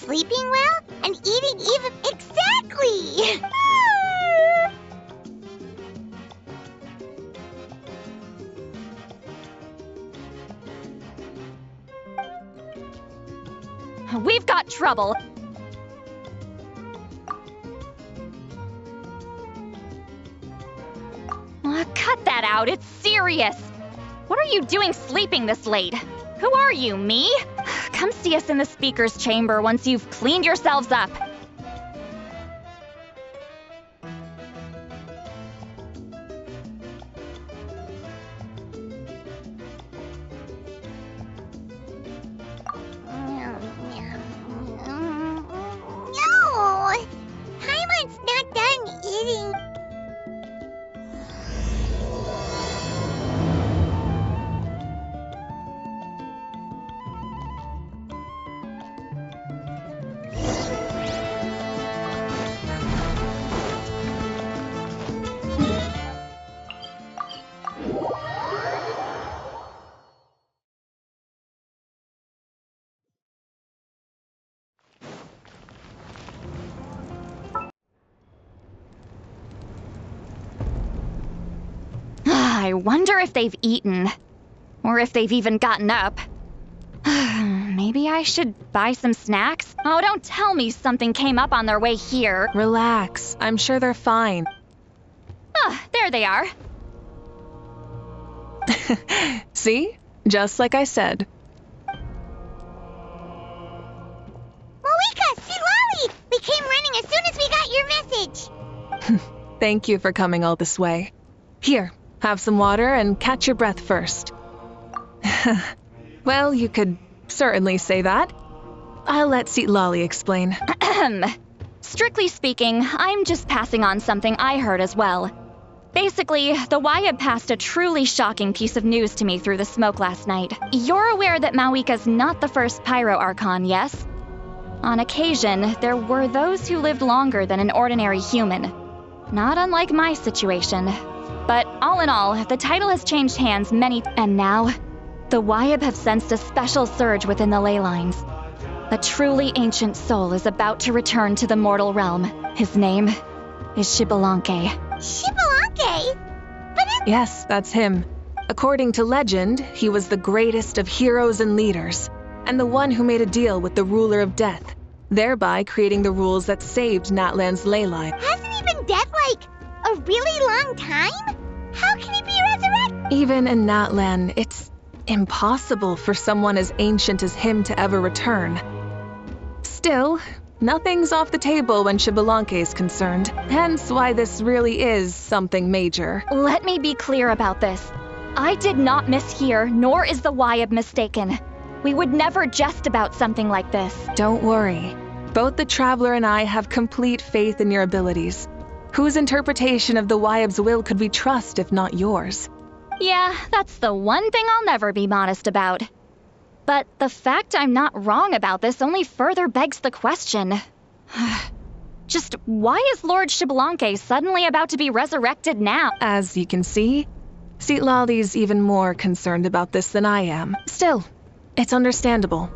sleeping well, and eating even... Exactly! We've got trouble. Cut that out, it's serious. What are you doing sleeping this late? Who are you, me? Come see us in the speaker's chamber once you've cleaned yourselves up. No! Paimon's not done eating. I wonder if they've eaten. Or if they've even gotten up. Maybe I should buy some snacks? Oh, don't tell me something came up on their way here. Relax. I'm sure they're fine. Ah, there they are. See? Just like I said. Mavuika, see Lolly! We came running as soon as we got your message. Thank you for coming all this way. Here, have some water and catch your breath first. Well, you could certainly say that. I'll let Seat Lolly explain. Strictly speaking, I'm just passing on something I heard as well. Basically, the Wyab passed a truly shocking piece of news to me through the smoke last night. You're aware that Mavuika's not the first Pyro Archon, yes? On occasion, there were those who lived longer than an ordinary human. Not unlike my situation. But all in all, the title has changed hands and now, the Wyab have sensed a special surge within the ley lines. A truly ancient soul is about to return to the mortal realm. His name is Xbalanque. Xbalanque? But it... Yes, that's him. According to legend, he was the greatest of heroes and leaders, and the one who made a deal with the ruler of death, thereby creating the rules that saved Natlan's ley line. Hasn't he been dead, like, a really long time? How can he be resurrected? Even in Natlan, it's impossible for someone as ancient as him to ever return. Still, nothing's off the table when Xbalanque is concerned, hence why this really is something major. Let me be clear about this. I did not mishear, nor is the Wyab mistaken. We would never jest about something like this. Don't worry. Both the Traveler and I have complete faith in your abilities. Whose interpretation of the Wyab's will could we trust if not yours? Yeah, that's the one thing I'll never be modest about. But the fact I'm not wrong about this only further begs the question. Just why is Lord Xbalanque suddenly about to be resurrected now? As you can see, Seat Lolly's even more concerned about this than I am. Still, it's understandable.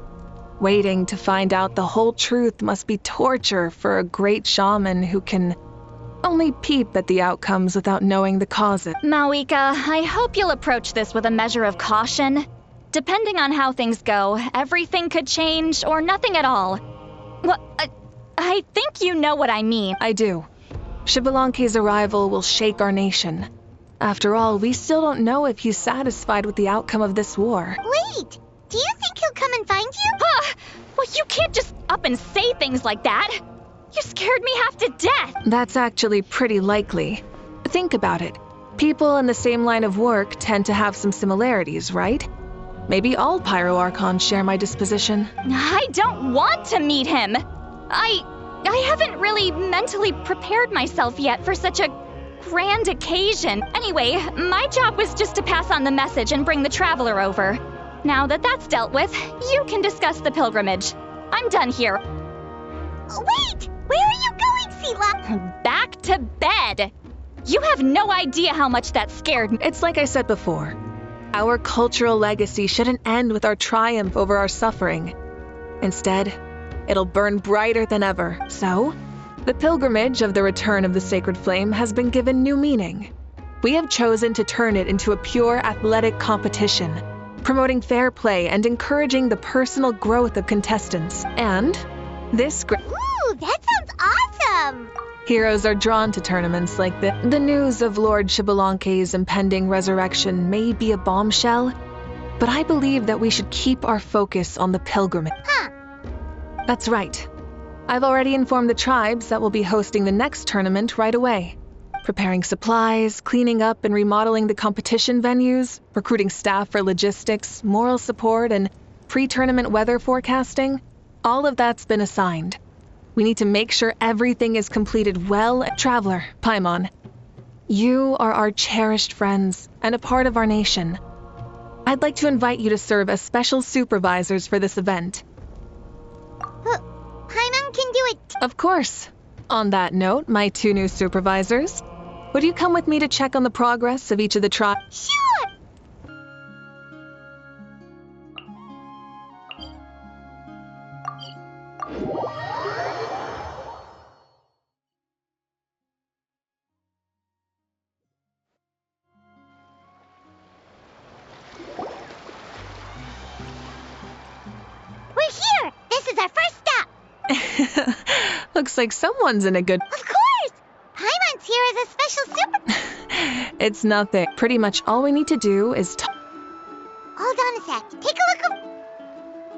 Waiting to find out the whole truth must be torture for a great shaman who can only peep at the outcomes without knowing the causes. Mavuika, I hope you'll approach this with a measure of caution. Depending on how things go, everything could change or nothing at all. Well, I think you know what I mean. I do. Xbalanque's arrival will shake our nation. After all, we still don't know if he's satisfied with the outcome of this war. Wait, do you think he'll come and find you? Well, you can't just up and say things like that. You scared me half to death. That's actually pretty likely. Think about it. People in the same line of work tend to have some similarities, right? Maybe all Pyro Archons share my disposition. I don't want to meet him. I haven't really mentally prepared myself yet for such a grand occasion. Anyway, my job was just to pass on the message and bring the Traveler over. Now that that's dealt with, you can discuss the pilgrimage. I'm done here. Wait! Where are you going, Sela? Back to bed! You have no idea how much that scared me. It's like I said before. Our cultural legacy shouldn't end with our triumph over our suffering. Instead, it'll burn brighter than ever. So, the pilgrimage of the return of the sacred flame has been given new meaning. We have chosen to turn it into a pure athletic competition, promoting fair play and encouraging the personal growth of contestants. And this Ooh, that sounds awesome! heroes are drawn to tournaments like this. The news of Lord Xbalanque's impending resurrection may be a bombshell, but I believe that we should keep our focus on the pilgrimage. Huh. That's right. I've already informed the tribes that we'll be hosting the next tournament right away. Preparing supplies, cleaning up and remodeling the competition venues, recruiting staff for logistics, moral support, and pre-tournament weather forecasting. All of that's been assigned. We need to make sure everything is completed well. Traveler, Paimon, you are our cherished friends and a part of our nation. I'd like to invite you to serve as special supervisors for this event. Paimon can do it. Of course. On that note, my 2 new supervisors, would you come with me to check on the progress of each of the tribes? Sure! We're here! This is our first stop! Looks like someone's in a good... Of course! Paimon's here as a special super... It's nothing. Pretty much all we need to do is Hold on a sec. Take a look.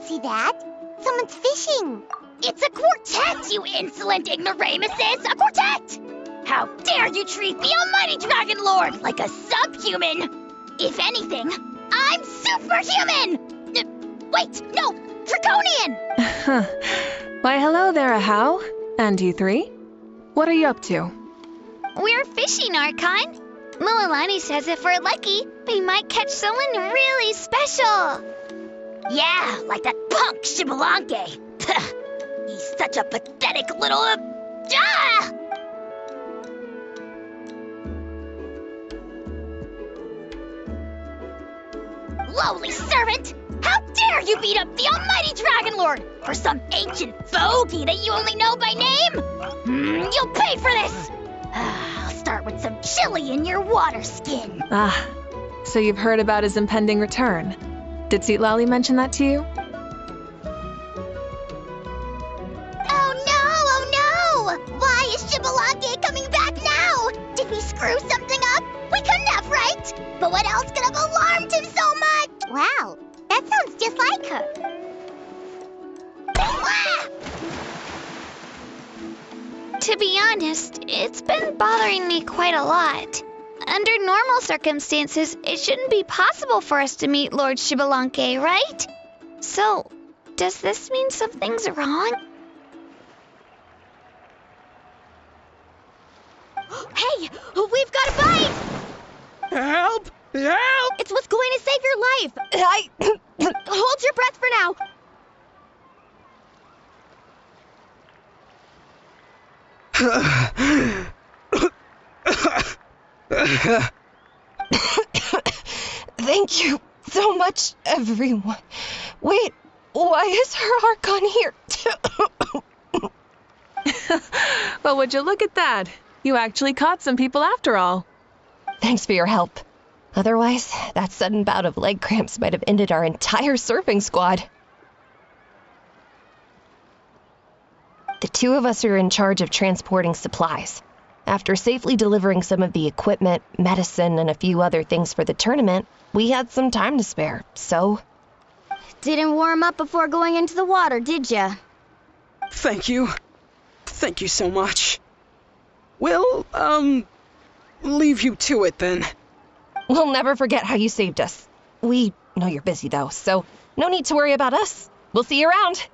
See that? Someone's fishing. It's a quartet, you insolent ignoramuses! A quartet! How dare you treat the almighty Dragon Lord like a subhuman! If anything, I'm superhuman! Wait, no! Draconian! Why, hello there, Ahau. And you 3? What are you up to? We're fishing, Archon. Mulalani says if we're lucky, we might catch someone really special. Yeah, like that punk Xbalanque. He's such a pathetic little... Lowly servant! How dare you beat up the almighty Dragon Lord for some ancient bogey that you only know by name? You'll pay for this! I'll start with some chili in your water skin. Ah, so you've heard about his impending return. Did Seatlali mention that to you? Oh no! Why is Xbalanque coming back now? Did we screw something up? We couldn't have, right? But what else could have alarmed him so much? Wow, that sounds just like her. Ah! To be honest, it's been bothering me quite a lot. Under normal circumstances, it shouldn't be possible for us to meet Lord Xbalanque, right? So, does this mean something's wrong? Hey, we've got a bite! Help! Help! It's what's going to save your life. Hold your breath for now. Thank you so much, everyone. Wait, why is her Archon here? Well, would you look at that? You actually caught some people after all. Thanks for your help. Otherwise, that sudden bout of leg cramps might have ended our entire surfing squad. The 2 of us are in charge of transporting supplies. After safely delivering some of the equipment, medicine, and a few other things for the tournament, we had some time to spare, so... Didn't warm up before going into the water, did ya? Thank you. Thank you so much. We'll, leave you to it then. We'll never forget how you saved us. We know you're busy, though, so no need to worry about us. We'll see you around.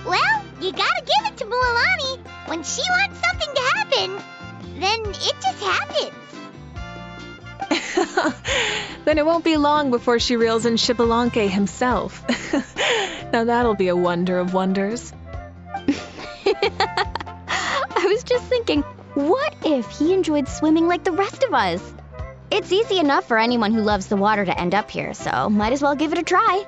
Well, you gotta give it to Mulalani. When she wants something to happen, then it just happens. Then it won't be long before she reels in Xbalanque himself. Now that'll be a wonder of wonders. I was just thinking, what if he enjoyed swimming like the rest of us? It's easy enough for anyone who loves the water to end up here, so might as well give it a try.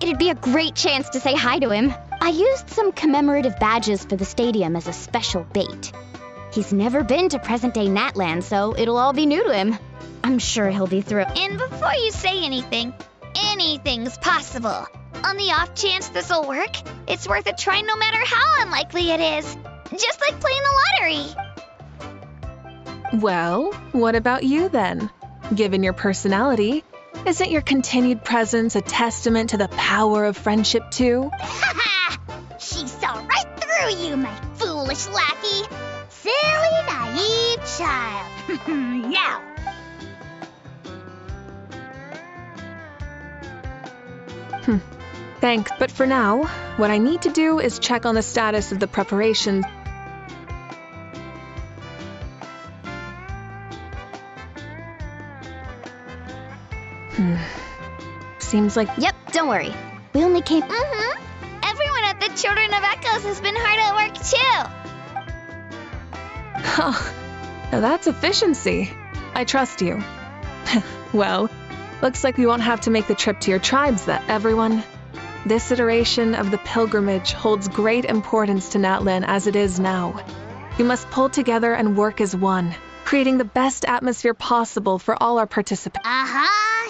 It'd be a great chance to say hi to him. I used some commemorative badges for the stadium as a special bait. He's never been to present-day Natlan, so it'll all be new to him. I'm sure he'll be thrilled. And before you say anything, anything's possible. On the off chance this'll work, it's worth a try no matter how unlikely it is. Just like playing the lottery. Well, what about you then? Given your personality, isn't your continued presence a testament to the power of friendship too? Haha! She saw right through you, my foolish lackey. Silly, naive child. Now. Thanks, but for now, what I need to do is check on the status of the preparations. Seems like... Yep, don't worry. We only came... Everyone at the Children of Echoes has been hard at work too. Now that's efficiency. I trust you. Well, looks like we won't have to make the trip to your tribes, everyone. This iteration of the pilgrimage holds great importance to Natlan as it is now. We must pull together and work as one, creating the best atmosphere possible for all our participants.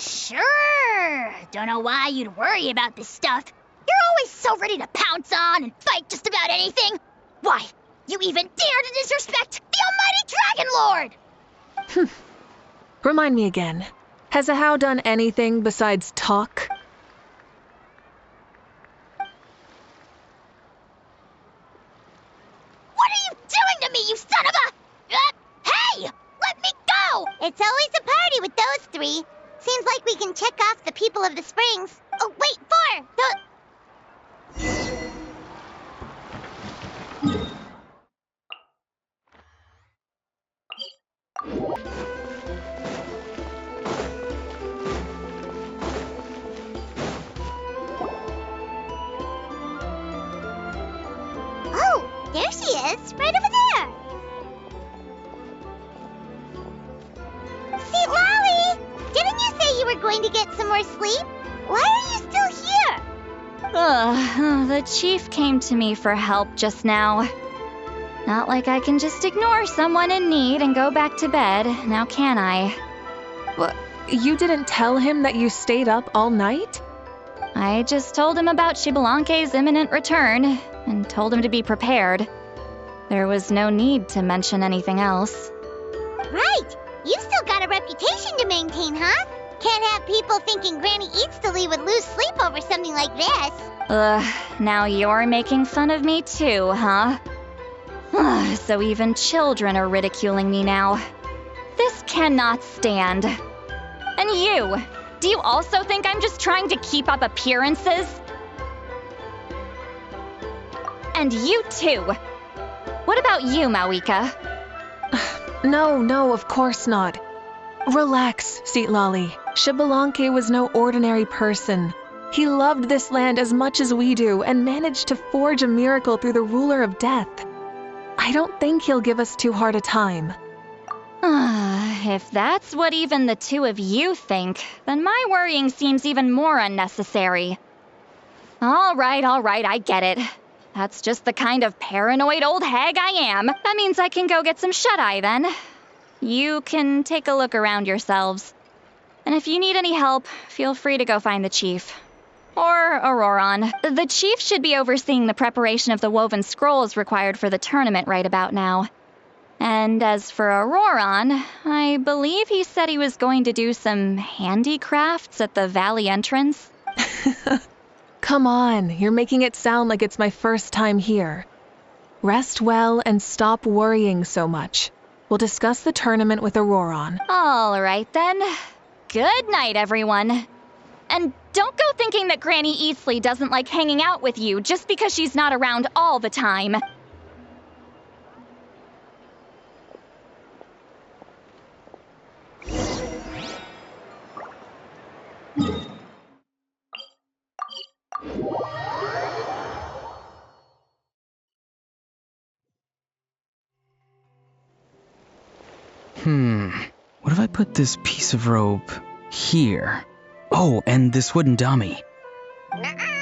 Sure. Don't know why you'd worry about this stuff. You're always so ready to pounce on and fight just about anything. Why, you even dare to disrespect the almighty Dragon Lord! Remind me again, has Ahau done anything besides talk? What are you doing to me, you son of a... hey! Let me go! It's always a party with those three. Seems like we can check off the people of the springs. Oh, wait, 4! Oh, there she is, right over there. See, Lolly, didn't you say you were going to get some more sleep? Why are you still here? The chief came to me for help just now. Not like I can just ignore someone in need and go back to bed, now can I? What? You didn't tell him that you stayed up all night? I just told him about Xbalanque's imminent return, and told him to be prepared. There was no need to mention anything else. Right. You've still got a reputation to maintain, huh? Can't have people thinking Granny Eatstily would lose sleep over something like this. Now you're making fun of me too, huh? So even children are ridiculing me now. This cannot stand. And you! Do you also think I'm just trying to keep up appearances? And you too! What about you, Mavuika? No, of course not. Relax, Lolly. Xbalanque was no ordinary person. He loved this land as much as we do and managed to forge a miracle through the ruler of death. I don't think he'll give us too hard a time. If that's what even the two of you think, then my worrying seems even more unnecessary. All right, I get it. That's just the kind of paranoid old hag I am. That means I can go get some shut-eye then. You can take a look around yourselves. And if you need any help, feel free to go find the chief. Or Auroron. The chief should be overseeing the preparation of the woven scrolls required for the tournament right about now. And as for Auroron, I believe he said he was going to do some handicrafts at the valley entrance. Come on, you're making it sound like it's my first time here. Rest well and stop worrying so much. We'll discuss the tournament with Auroron. All right then. Good night, everyone. And don't go thinking that Granny Eatsley doesn't like hanging out with you just because she's not around all the time. What if I put this piece of rope here? Oh, and this wooden dummy. Nuh-uh.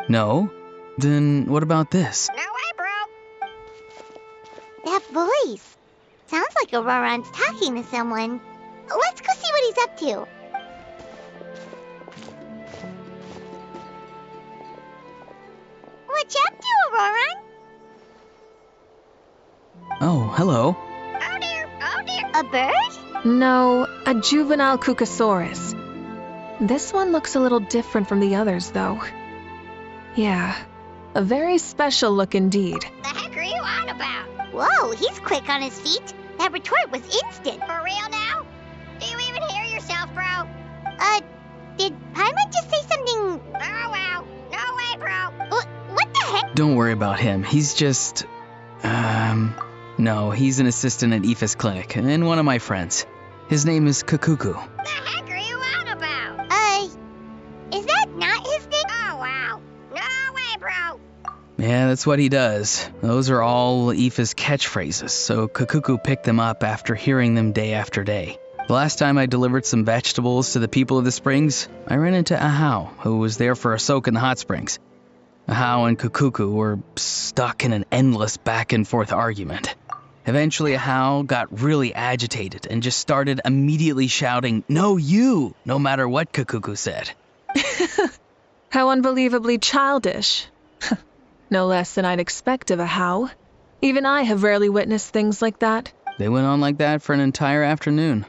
No? Then what about this? No way, bro. That voice. Sounds like Auroron's talking to someone. Let's go see what he's up to. What you up to, Auroron? Oh, hello. Oh dear, oh dear. A bird? No, a juvenile Cucosaurus. This one looks a little different from the others, though. Yeah, a very special look indeed. The heck are you on about? Whoa, he's quick on his feet. That retort was instant. For real now? Do you even hear yourself, bro? Did Paimon just say something? Oh wow. No way, bro. What the heck? Don't worry about him. He's just... No, he's an assistant at Aoife's clinic, and one of my friends. His name is Kakuku. The heck are you on about? Is that not his name? Oh wow. No way, bro. Yeah, that's what he does. Those are all Aoife's catchphrases, so Kakuku picked them up after hearing them day after day. The last time I delivered some vegetables to the people of the springs, I ran into Ahau, who was there for a soak in the hot springs. Ahau and Kakuku were stuck in an endless back-and-forth argument. Eventually, Ahau got really agitated and just started immediately shouting, "No, you!" no matter what Kakuku said. How unbelievably childish. No less than I'd expect of a How. Even I have rarely witnessed things like that. They went on like that for an entire afternoon.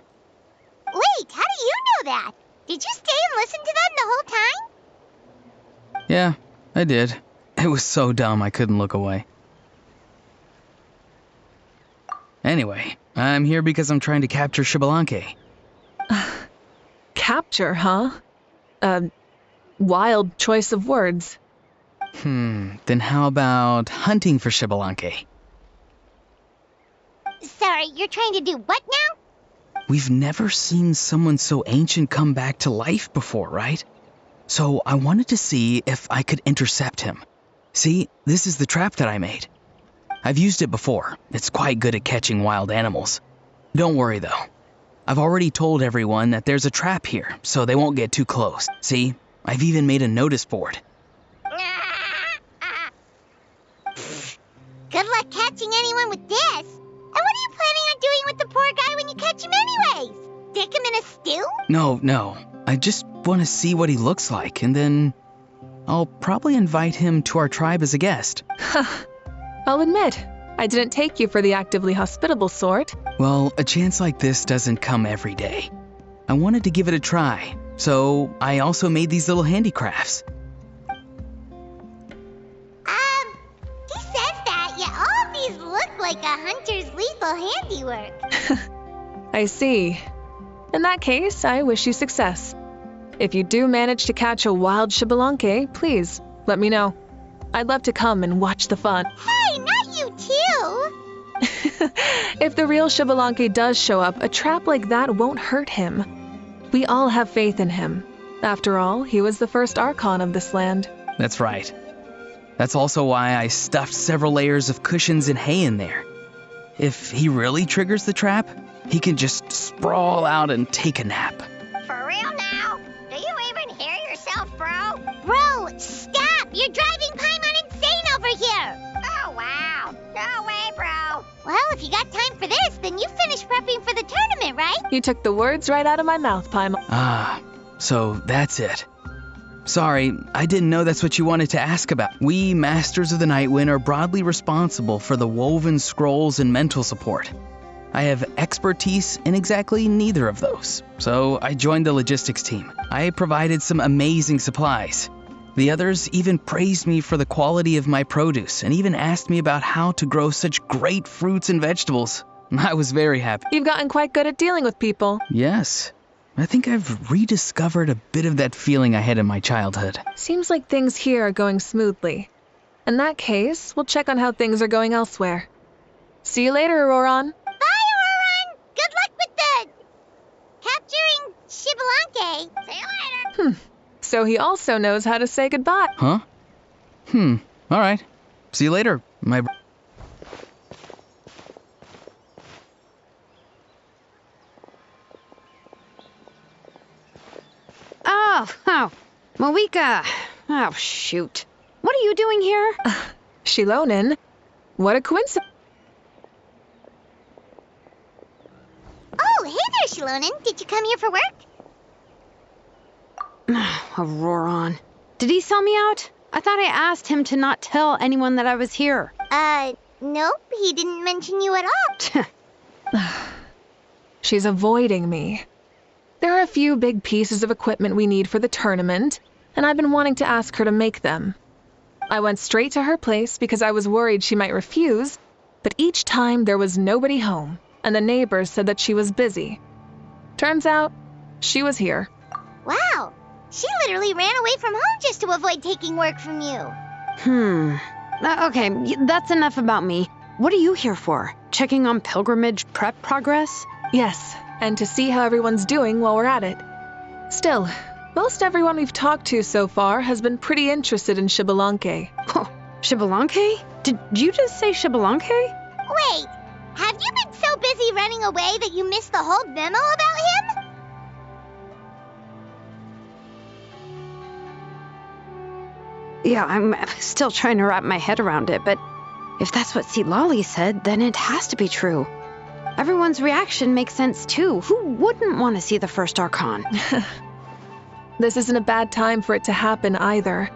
Wait, how do you know that? Did you stay and listen to them the whole time? Yeah, I did. It was so dumb I couldn't look away. Anyway, I'm here because I'm trying to capture Xbalanque. Capture, huh? Wild choice of words. Then how about hunting for Xbalanque? Sorry, you're trying to do what now? We've never seen someone so ancient come back to life before, right? So I wanted to see if I could intercept him. See, this is the trap that I made. I've used it before. It's quite good at catching wild animals. Don't worry though. I've already told everyone that there's a trap here, so they won't get too close. See, I've even made a notice board. Good luck catching anyone with this. And what are you planning on doing with the poor guy when you catch him anyways? Stick him in a stew? No. I just want to see what he looks like, and then I'll probably invite him to our tribe as a guest. I'll admit, I didn't take you for the actively hospitable sort. Well, a chance like this doesn't come every day. I wanted to give it a try, so I also made these little handicrafts. He says that, yet all of these look like a hunter's lethal handiwork. I see. In that case, I wish you success. If you do manage to catch a wild Xbalanque, please, let me know. I'd love to come and watch the fun. Hey, not you too! If the real Xbalanque does show up, a trap like that won't hurt him. We all have faith in him. After all, he was the first Archon of this land. That's right. That's also why I stuffed several layers of cushions and hay in there. If he really triggers the trap, he can just sprawl out and take a nap. For real now? Do you even hear yourself, bro? Bro, stop! You're driving Paimon insane over here! Oh wow. No way, bro. Well, if you got time for this, then you finished prepping for the tournament, right? You took the words right out of my mouth, Paimon. Ah, so that's it. Sorry, I didn't know that's what you wanted to ask about. We Masters of the Nightwind are broadly responsible for the woven scrolls and mental support. I have expertise in exactly neither of those, so I joined the logistics team. I provided some amazing supplies. The others even praised me for the quality of my produce and even asked me about how to grow such great fruits and vegetables. I was very happy. You've gotten quite good at dealing with people. Yes. I think I've rediscovered a bit of that feeling I had in my childhood. Seems like things here are going smoothly. In that case, we'll check on how things are going elsewhere. See you later, Auroron. Bye, Auroron! Good luck with the... capturing Xbalanque. See you later. So he also knows how to say goodbye. Huh? All right. See you later, my... Oh, Mavuika. Oh, shoot. you doing here? Shilonen, what a coincidence. Oh, hey there, Shilonen. Did you come here for work? Auroron. Did he sell me out? I thought I asked him to not tell anyone that I was here. Nope, he didn't mention you at all. She's avoiding me. There are a few big pieces of equipment we need for the tournament, and I've been wanting to ask her to make them. I went straight to her place because I was worried she might refuse, but each time there was nobody home, and the neighbors said that she was busy. Turns out, she was here. Wow, she literally ran away from home just to avoid taking work from you. Okay, that's enough about me. What are you here for? Checking on pilgrimage prep progress? Yes, and to see how everyone's doing while we're at it. Still, most everyone we've talked to so far has been pretty interested in Xbalanque. Oh, Xbalanque? Did you just say Xbalanque? Wait, have you been so busy running away that you missed the whole memo about him? Yeah, I'm still trying to wrap my head around it, but if that's what Lolly said, then it has to be true. Everyone's reaction makes sense too. Who wouldn't want to see the first Archon? This isn't a bad time for it to happen either.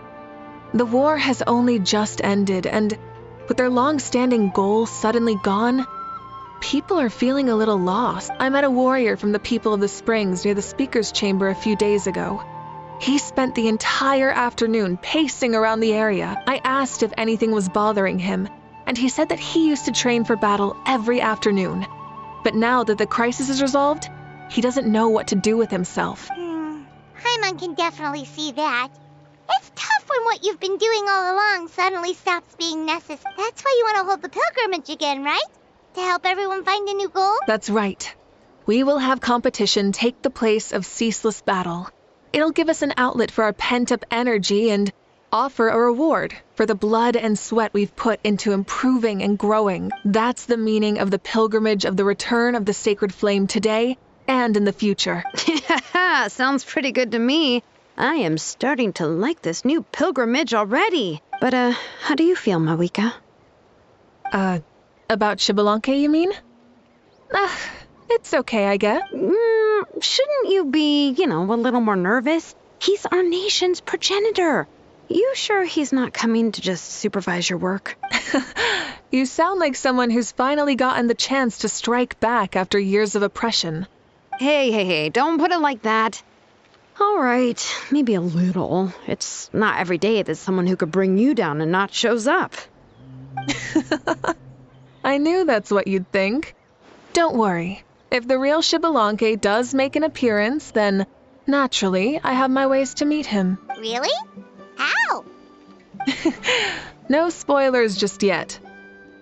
The war has only just ended, and with their long-standing goal suddenly gone, people are feeling a little lost. I met a warrior from the People of the Springs near the speaker's chamber a few days ago. He spent the entire afternoon pacing around the area. I asked if anything was bothering him, and he said that he used to train for battle every afternoon. But now that the crisis is resolved, he doesn't know what to do with himself. Paimon can definitely see that. It's tough when what you've been doing all along suddenly stops being necessary. That's why you want to hold the pilgrimage again, right? To help everyone find a new goal? That's right. We will have competition take the place of ceaseless battle. It'll give us an outlet for our pent-up energy and offer a reward for the blood and sweat we've put into improving and growing. That's the meaning of the pilgrimage of the return of the sacred flame today and in the future. Yeah, sounds pretty good to me. I am starting to like this new pilgrimage already. But, how do you feel, Mavuika? About Xbalanque, you mean? It's okay, I guess. Shouldn't you be, a little more nervous? He's our nation's progenitor. You sure he's not coming to just supervise your work? You sound like someone who's finally gotten the chance to strike back after years of oppression. Hey, don't put it like that. All right, maybe a little. It's not every day that someone who could bring you down a notch shows up. I knew that's what you'd think. Don't worry. If the real Xbalanque does make an appearance, then, naturally, I have my ways to meet him. Really? How? No spoilers just yet.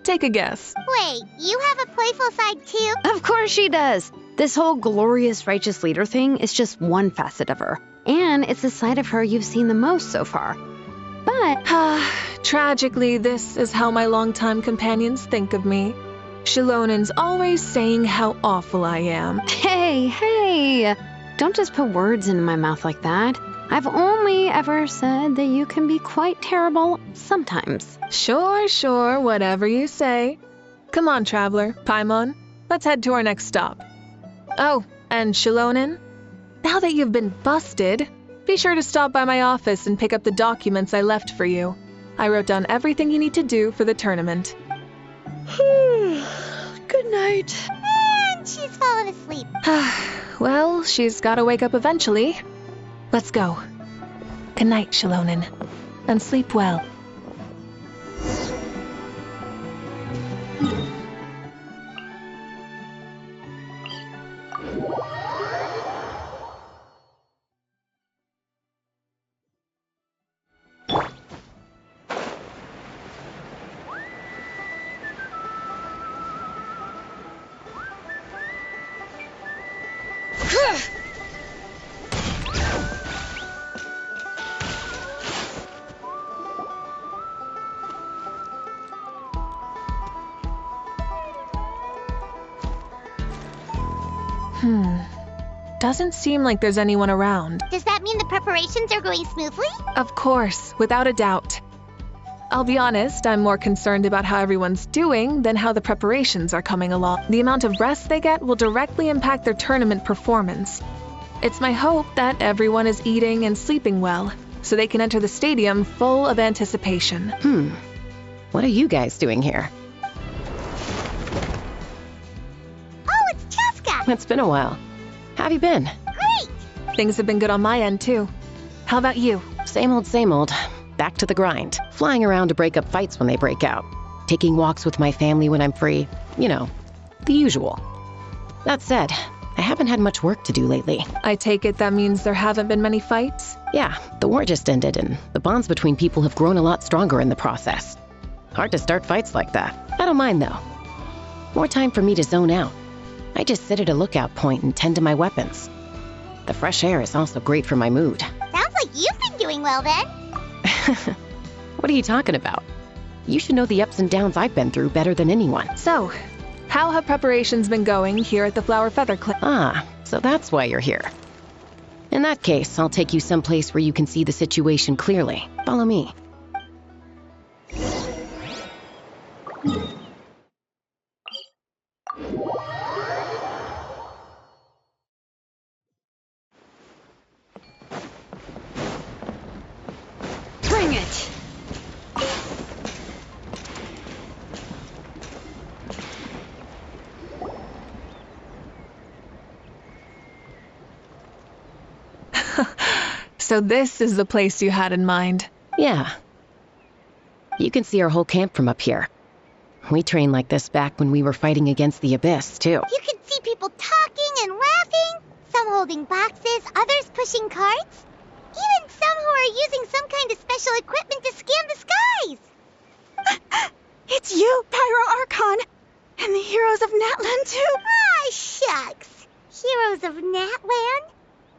Take a guess. Wait, you have a playful side too? Of course she does. This whole glorious righteous leader thing is just one facet of her. And it's the side of her you've seen the most so far. But... Tragically, this is how my longtime companions think of me. Shilonen's always saying how awful I am. Hey, don't just put words into my mouth like that. I've only ever said that you can be quite terrible sometimes. Sure, whatever you say. Come on, traveler, Paimon, let's head to our next stop. Oh, and Shilonen, now that you've been busted, be sure to stop by my office and pick up the documents I left for you. I wrote down everything you need to do for the tournament. Good night. And she's fallen asleep. Well, she's gotta wake up eventually. Let's go. Good night, Shilonen, and sleep well. Doesn't seem like there's anyone around. Does that mean the preparations are going smoothly? Of course, without a doubt. I'll be honest, I'm more concerned about how everyone's doing than how the preparations are coming along. The amount of rest they get will directly impact their tournament performance. It's my hope that everyone is eating and sleeping well, so they can enter the stadium full of anticipation. What are you guys doing here? Oh, it's Cheska! It's been a while. How have you been? Great! Things have been good on my end, too. How about you? Same old, same old. Back to the grind. Flying around to break up fights when they break out. Taking walks with my family when I'm free. You know, the usual. That said, I haven't had much work to do lately. I take it that means there haven't been many fights? Yeah, the war just ended, and the bonds between people have grown a lot stronger in the process. Hard to start fights like that. I don't mind, though. More time for me to zone out. I just sit at a lookout point and tend to my weapons. The fresh air is also great for my mood. Sounds like you've been doing well then. What are you talking about? You should know the ups and downs I've been through better than anyone. So, how have preparations been going here at the Flower Feather Cliff? Ah, so that's why you're here. In that case, I'll take you someplace where you can see the situation clearly. Follow me. Bring it! So this is the place you had in mind. Yeah. You can see our whole camp from up here. We trained like this back when we were fighting against the Abyss, too. You can see people talking and laughing, some holding boxes, others pushing carts. Even some who are using some kind of special equipment to scan the skies. It's you, Pyro Archon, and the heroes of Natlan too. Ah, shucks. Heroes of Natlan?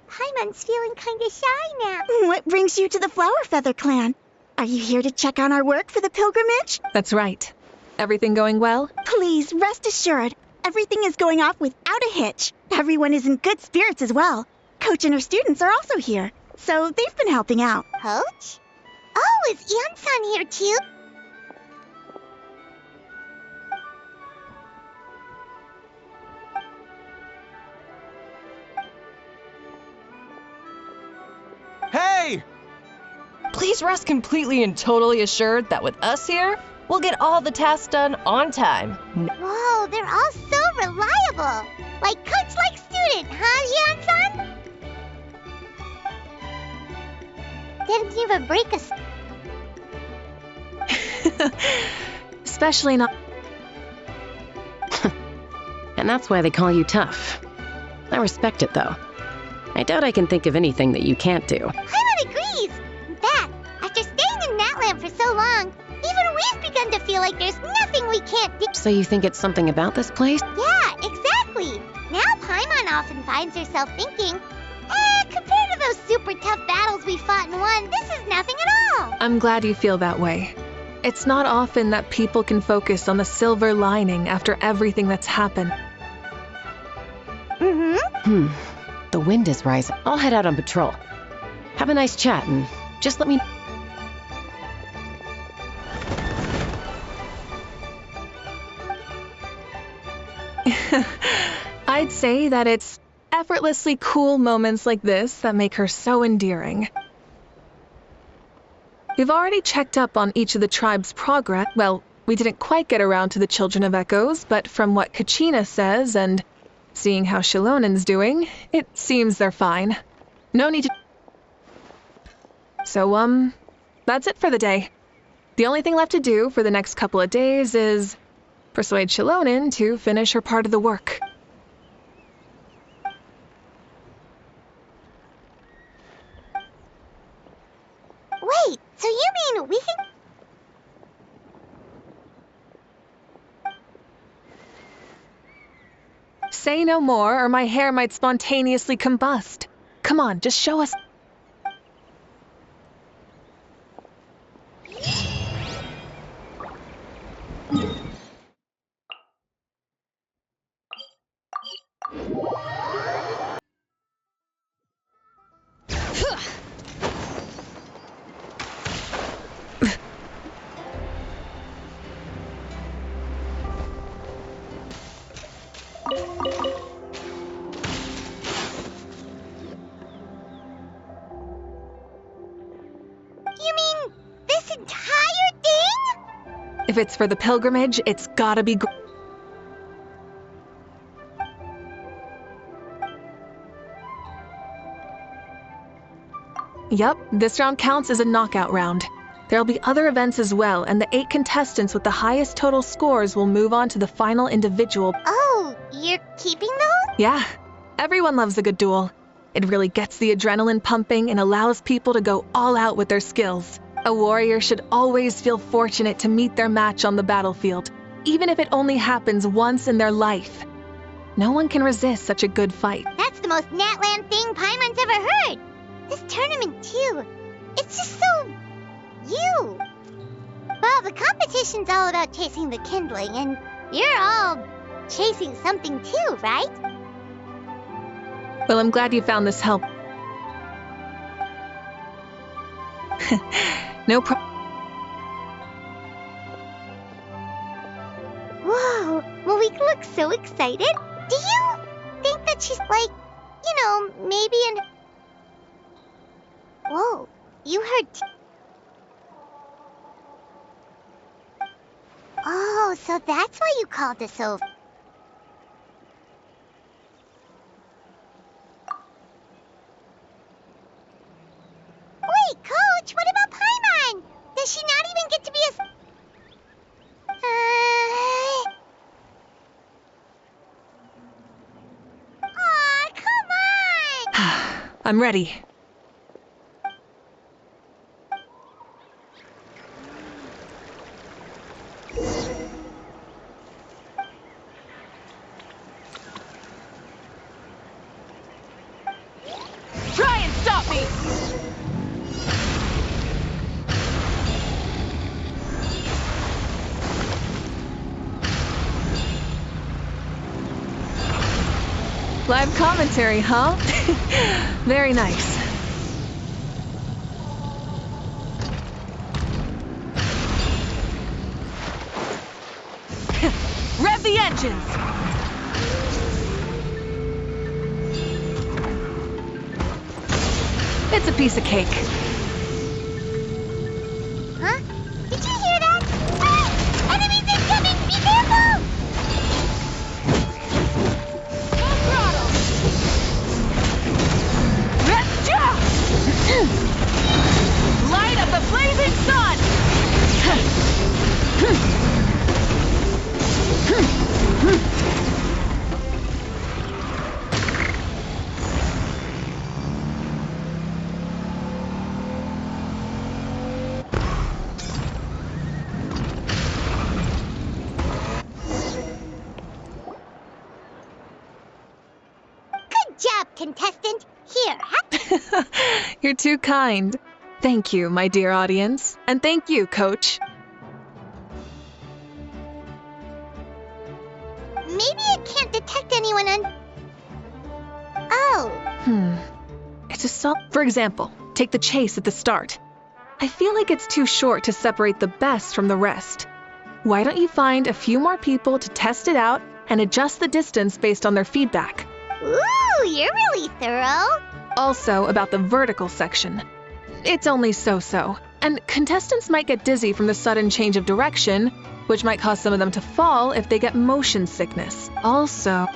Paimon's feeling kinda shy now. What brings you to the Flower Feather clan? Are you here to check on our work for the pilgrimage? That's right. Everything going well? Please, rest assured, everything is going off without a hitch. Everyone is in good spirits as well. Coach and her students are also here, so they've been helping out. Coach? Oh, is Eon-san here too? Hey! Please rest completely and totally assured that with us here, we'll get all the tasks done on time. Whoa, they're all so reliable. Like coach, like student, huh, Eon-san? Didn't even break a... Especially not... And that's why they call you tough. I respect it, though. I doubt I can think of anything that you can't do. Paimon agrees. In fact, after staying in Natlan for so long, even we've begun to feel like there's nothing we can't do. So you think it's something about this place? Yeah, exactly. Now Paimon often finds herself thinking, compared to those super tough battles we fought and won, this is nothing at all. I'm glad you feel that way. It's not often that people can focus on the silver lining after everything that's happened. The wind is rising. I'll head out on patrol. Have a nice chat and just let me... I'd say that it's effortlessly cool moments like this that make her so endearing. We've already checked up on each of the tribe's progress. Well, we didn't quite get around to the Children of Echoes, but from what Kachina says and seeing how Shilonen's doing, it seems they're fine. No need to... So, that's it for the day. The only thing left to do for the next couple of days is persuade Shilonen to finish her part of the work. Wait, so you mean we can... Say no more, or my hair might spontaneously combust. Come on, just show us... You mean this entire thing? If it's for the pilgrimage, it's gotta be Yup, this round counts as a knockout round. There'll be other events as well, and the 8 contestants with the highest total scores will move on to the final individual. Oh, you're keeping those? Yeah, everyone loves a good duel. It really gets the adrenaline pumping and allows people to go all out with their skills. A warrior should always feel fortunate to meet their match on the battlefield, even if it only happens once in their life. No one can resist such a good fight. That's the most Natlan thing Paimon's ever heard. This tournament, too. It's just so... you. Well, the competition's all about chasing the kindling, and you're all chasing something too, right? Well, I'm glad you found this help. No problem. Whoa, Mavuika looks so excited. Do you think that she's like, maybe in... Whoa, you heard... Oh, so that's why you called us over. Wait, Coach, what about Paimon? Does she not even get to be a... Aw, come on! I'm ready. Try and stop me! Live commentary, huh? Very nice. Rev the engines! It's a piece of cake. Huh? Did you hear that? Ah! Enemies incoming! Be careful! Full throttle! Light up the blazing sun! Good job, contestant. Here, You're too kind. Thank you, my dear audience. And thank you, Coach. maybe it can't detect anyone on... Oh. It's a For example, take the chase at the start. I feel like it's too short to separate the best from the rest. Why don't you find a few more people to test it out and adjust the distance based on their feedback? Ooh, you're really thorough. Also about the vertical section. It's only so-so, and contestants might get dizzy from the sudden change of direction, which might cause some of them to fall if they get motion sickness. Also...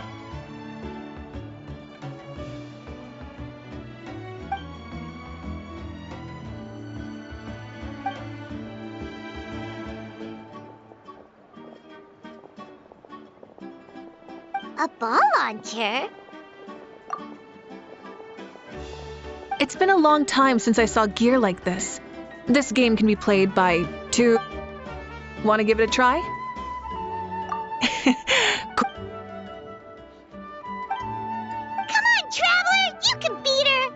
A ball launcher? It's been a long time since I saw gear like this. This game can be played by 2... Want to give it a try? Come on, Traveler! You can beat her!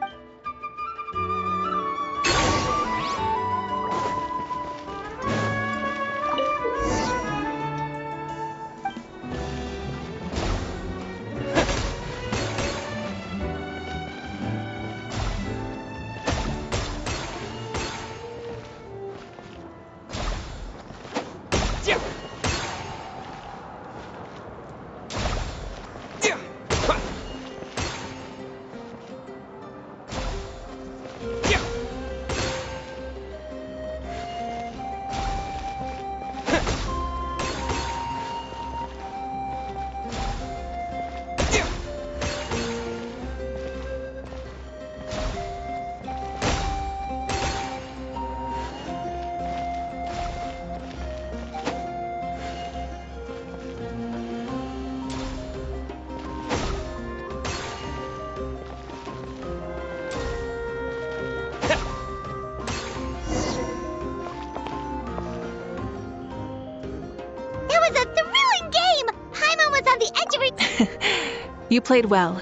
You played well.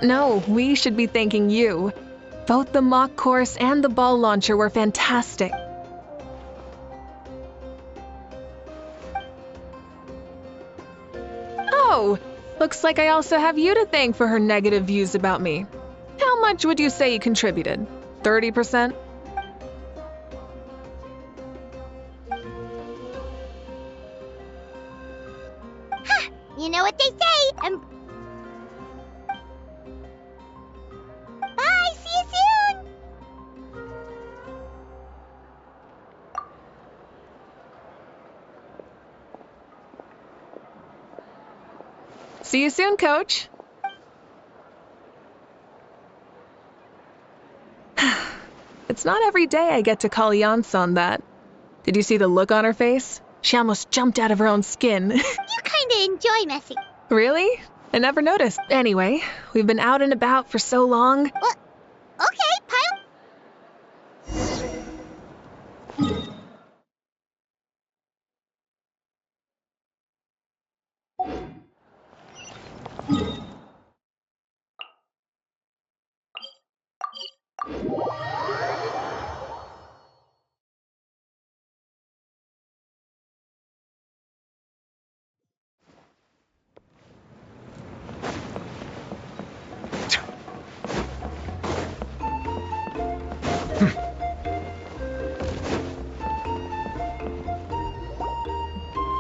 No, we should be thanking you. Both the mock course and the ball launcher were fantastic. Oh, looks like I also have you to thank for her negative views about me. How much would you say you contributed? 30%? You know what they say, Bye, see you soon! See you soon, Coach. It's not every day I get to call Yansan that. Did you see the look on her face? She almost jumped out of her own skin. You kinda enjoy messing. Really? I never noticed. Anyway, we've been out and about for so long. Well, okay, Pyro.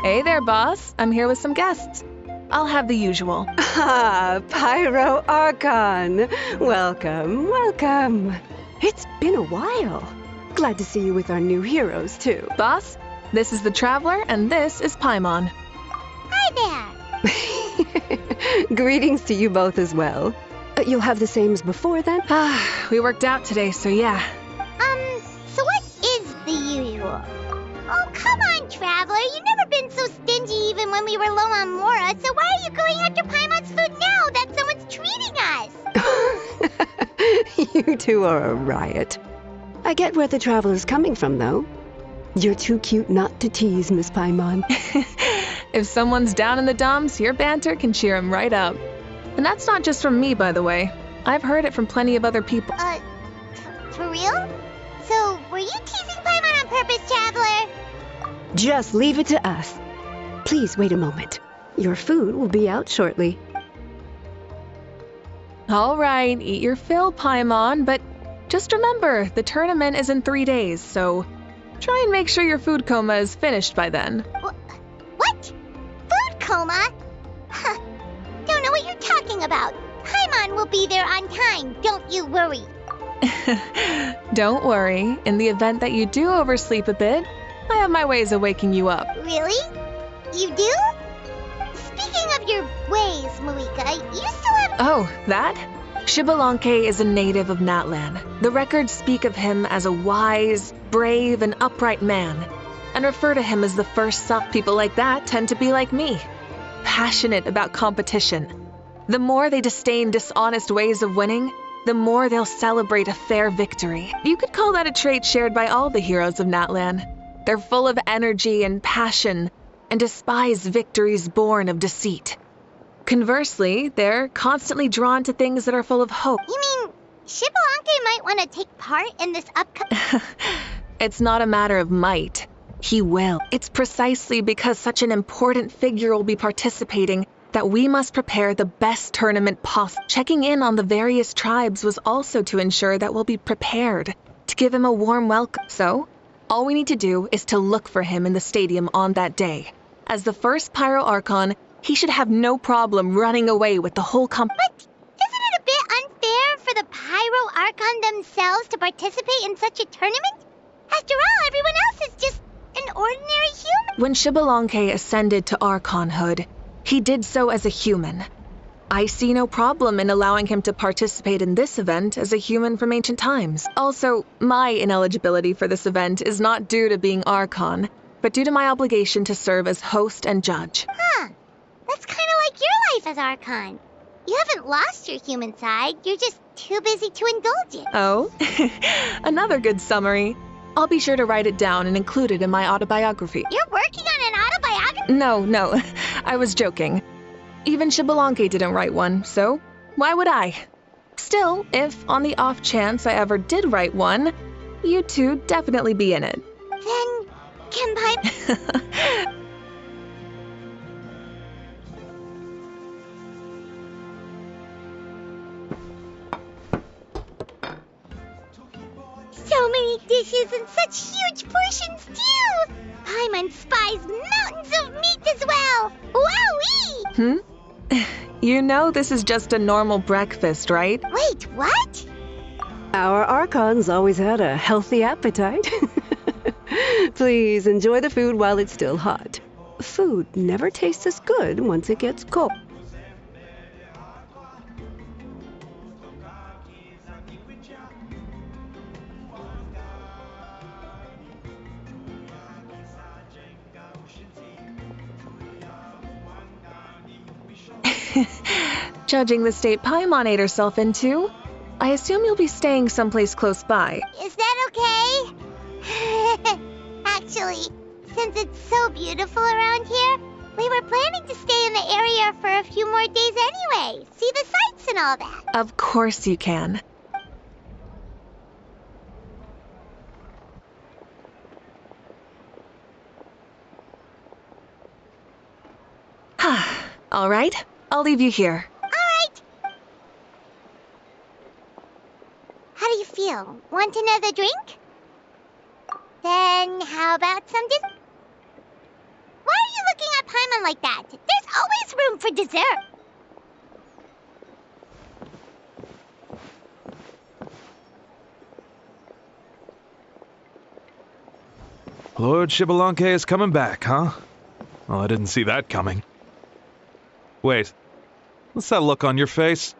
Hey there, boss. I'm here with some guests. I'll have the usual. Ah, Pyro Archon. Welcome, welcome. It's been a while. Glad to see you with our new heroes, too. Boss, this is the Traveler, and this is Paimon. Hi there. Greetings to you both as well. You'll have the same as before, then? We worked out today, so yeah. So what is the usual? Oh, come on, Traveler. You've never been so stingy even when we were low on Mora, so why are you going after Paimon's food now that someone's treating us? You two are a riot. I get where the Traveler's coming from, though. You're too cute not to tease, Miss Paimon. If someone's down in the dumps, your banter can cheer him right up. And that's not just from me, by the way. I've heard it from plenty of other people. For real? So, were you teasing Paimon on purpose, Traveler? Just leave it to us. Please wait a moment. Your food will be out shortly. All right, eat your fill, Paimon, but just remember, the tournament is in 3 days, so try and make sure your food coma is finished by then. What? Food coma? Huh. Don't know what you're talking about. Paimon will be there on time, don't you worry. Don't worry, in the event that you do oversleep a bit, I have my ways of waking you up. Really? You do? Speaking of your ways, Mavuika, you still have... Oh, that? Xbalanque is a native of Natlan. The records speak of him as a wise, brave, and upright man, and refer to him as the first son. People like that tend to be like me, passionate about competition. The more they disdain dishonest ways of winning, the more they'll celebrate a fair victory. You could call that a trait shared by all the heroes of Natlan. They're full of energy and passion, and despise victories born of deceit. Conversely, they're constantly drawn to things that are full of hope. You mean Xbalanque might want to take part in this upcoming... It's not a matter of might. He will. It's precisely because such an important figure will be participating that we must prepare the best tournament possible. Checking in on the various tribes was also to ensure that we'll be prepared to give him a warm welcome. So, all we need to do is to look for him in the stadium on that day. As the first Pyro Archon, he should have no problem running away with the whole But isn't it a bit unfair for the Pyro Archon themselves to participate in such a tournament? After all, everyone else is just an ordinary human. When Xbalanque ascended to Archonhood, he did so as a human. I see no problem in allowing him to participate in this event as a human from ancient times. Also, my ineligibility for this event is not due to being Archon, but due to my obligation to serve as host and judge. Huh. That's kind of like your life as Archon. You haven't lost your human side, you're just too busy to indulge it. Oh, another good summary. I'll be sure to write it down and include it in my autobiography. You're working on an autobiography? No, I was joking. Even Xbalanque didn't write one, so why would I? Still, if on the off chance I ever did write one, you two definitely be in it. Then, can Pyro... So many dishes and such huge portions, too! Paimon spies mountains of meat as well! Wowee! You know this is just a normal breakfast, right? Wait, what? Our Archon's always had a healthy appetite. Please enjoy the food while it's still hot. Food never tastes as good once it gets cold. Judging the state Paimon ate herself into, I assume you'll be staying someplace close by. Is that okay? Actually, since it's so beautiful around here, we were planning to stay in the area for a few more days anyway. See the sights and all that. Of course you can. All right, I'll leave you here. How do you feel? Want another drink? Then how about some Why are you looking at Paimon like that? There's always room for dessert. Lord Xbalanque is coming back, huh? Well, I didn't see that coming. Wait, what's that look on your face?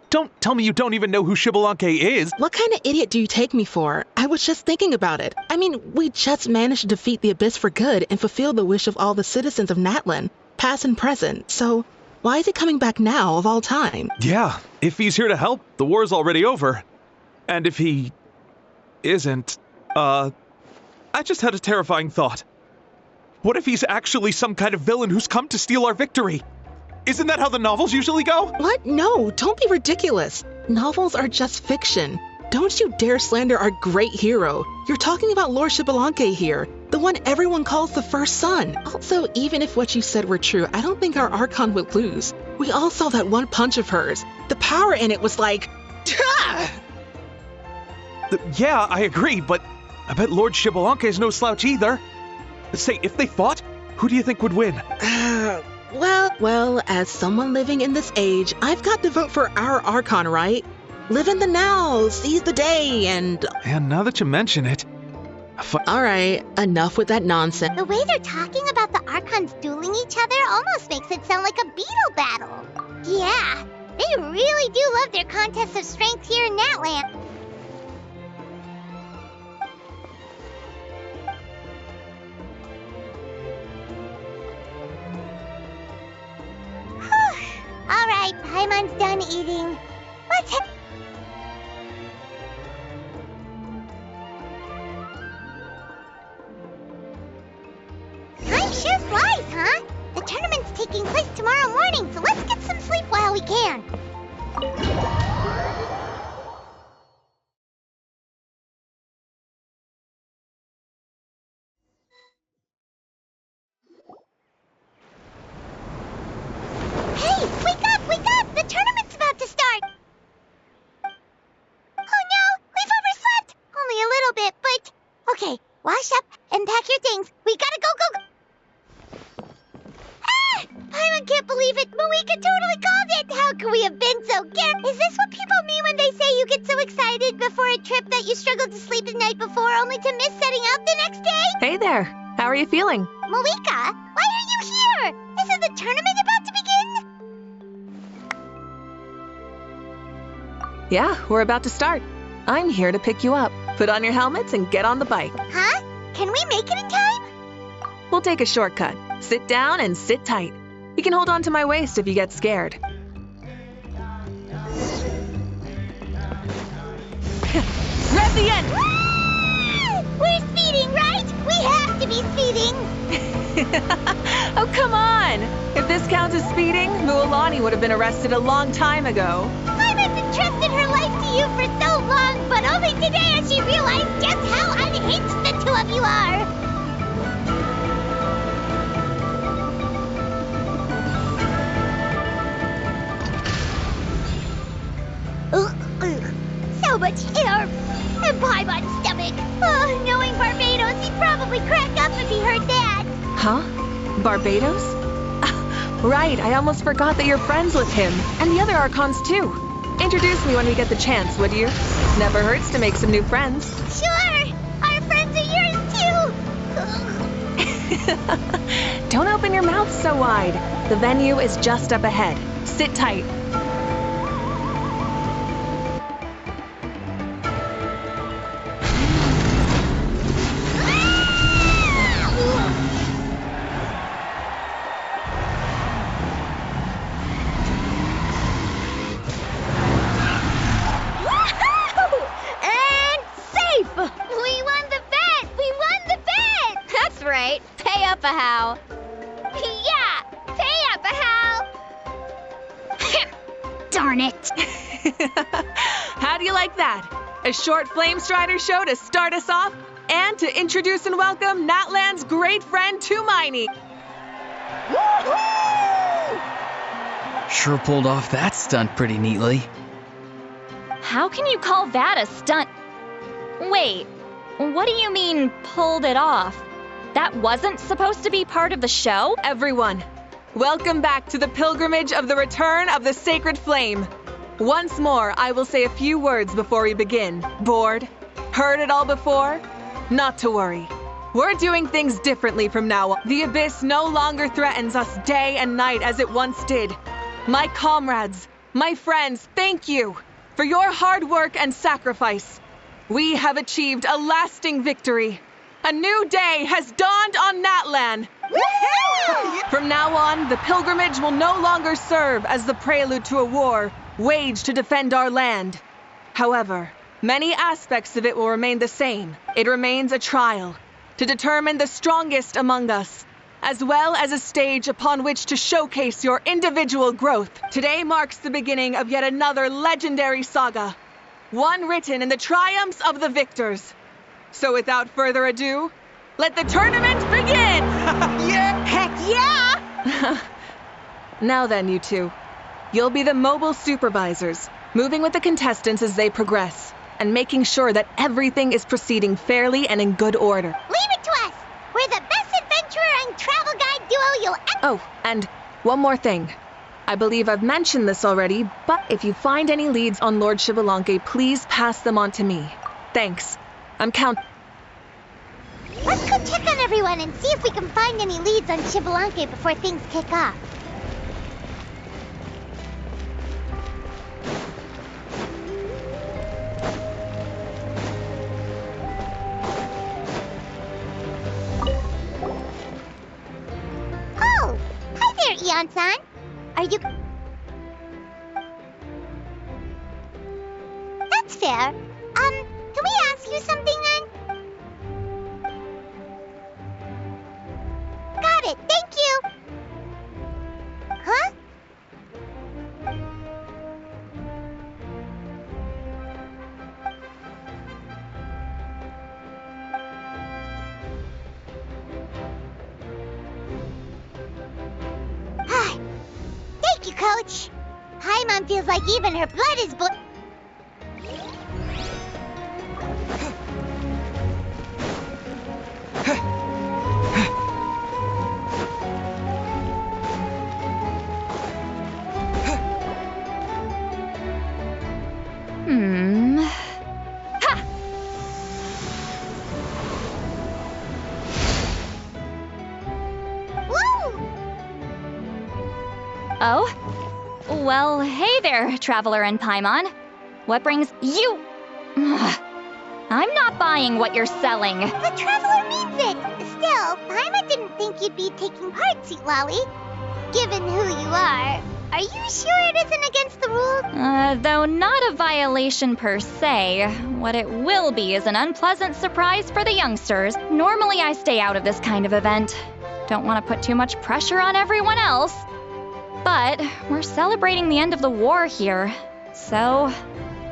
Don't tell me you don't even know who Xbalanque is! What kind of idiot do you take me for? I was just thinking about it. I mean, we just managed to defeat the Abyss for good and fulfill the wish of all the citizens of Natlan, past and present, so why is he coming back now of all time? Yeah, if he's here to help, the war's already over. And if he... isn't, I just had a terrifying thought. What if he's actually some kind of villain who's come to steal our victory? Isn't that how the novels usually go? What? No, don't be ridiculous. Novels are just fiction. Don't you dare slander our great hero. You're talking about Lord Xbalanque here, the one everyone calls the first son. Also, even if what you said were true, I don't think our Archon would lose. We all saw that one punch of hers. The power in it was like... Yeah, I agree, but I bet Lord Xbalanque is no slouch either. Say, if they fought, who do you think would win? Well, as someone living in this age, I've got to vote for our Archon, right? Live in the now, seize the day, and... And now that you mention it... Alright, enough with that nonsense. The way they're talking about the Archons dueling each other almost makes it sound like a beetle battle. Yeah, they really do love their contests of strength here in Natlan. Alright, Paimon's done eating. Let's head... Time sure flies, huh? The tournament's taking place tomorrow morning, so let's get some sleep while we can. Hey, wake up, wake up! The tournament's about to start! Oh no, we've overslept! Only a little bit, but... Okay, wash up and pack your things. We gotta go. Ah! Paimon can't believe it! Mavuika totally called it! How could we have been so careless? Is this what people mean when they say you get so excited before a trip that you struggled to sleep the night before only to miss setting out the next day? Hey there, how are you feeling? Mavuika, why are you here? Isn't the tournament about to begin? Yeah, we're about to start. I'm here to pick you up. Put on your helmets and get on the bike. Huh? Can we make it in time? We'll take a shortcut. Sit down and sit tight. You can hold on to my waist if you get scared. Rev the end! We're speeding, right? We have to be be speeding. Oh, come on! If this counts as speeding, Mualani would have been arrested a long time ago. Paimon's entrusted her life to you for so long, but only today has she realized just how unhinged the two of you are. So much hair and Paimon's stomach. Oh, knowing Barbados, he'd probably crack up if he heard that. Huh? Barbados? Right, I almost forgot that you're friends with him, and the other Archons too. Introduce me when we get the chance, would you? Never hurts to make some new friends. Sure! Our friends are yours too! Don't open your mouth so wide. The venue is just up ahead. Sit tight. How do you like that? A short Flame Strider show to start us off, and to introduce and welcome Natlan's great friend Tumaini. Sure pulled off that stunt pretty neatly. How can you call that a stunt? Wait, what do you mean, pulled it off? That wasn't supposed to be part of the show? Everyone, welcome back to the pilgrimage of the return of the Sacred Flame. Once more, I will say a few words before we begin. Bored? Heard it all before? Not to worry. We're doing things differently from now on. The Abyss no longer threatens us day and night as it once did. My comrades, my friends, thank you for your hard work and sacrifice. We have achieved a lasting victory. A new day has dawned on Natlan. From now on, the pilgrimage will no longer serve as the prelude to a war waged to defend our land. However, many aspects of it will remain the same. It remains a trial to determine the strongest among us, as well as a stage upon which to showcase your individual growth. Today marks the beginning of yet another legendary saga, one written in the triumphs of the victors. So without further ado, let the tournament begin! Yeah! Heck yeah! Now then, you two. You'll be the mobile supervisors, moving with the contestants as they progress, and making sure that everything is proceeding fairly and in good order. Leave it to us! We're the best adventurer and travel guide duo you'll ever— Oh, and one more thing. I believe I've mentioned this already, but if you find any leads on Lord Xbalanque, please pass them on to me. Thanks. I'm count— Let's go check on everyone and see if we can find any leads on Xbalanque before things kick off. Oh! Hi there, Eon-san! Are you— That's fair. Can we ask you something then? Got it, thank you! Huh? Thank you, Coach. Paimon feels like even her blood is Oh? Well, hey there, Traveler and Paimon. What brings you— I'm not buying what you're selling. The Traveler means it! Still, Paimon didn't think you'd be taking part, Sweet Lolly. Given who you are. Are you sure it isn't against the rules? Though not a violation per se, what it will be is an unpleasant surprise for the youngsters. Normally I stay out of this kind of event. Don't want to put too much pressure on everyone else. But we're celebrating the end of the war here, so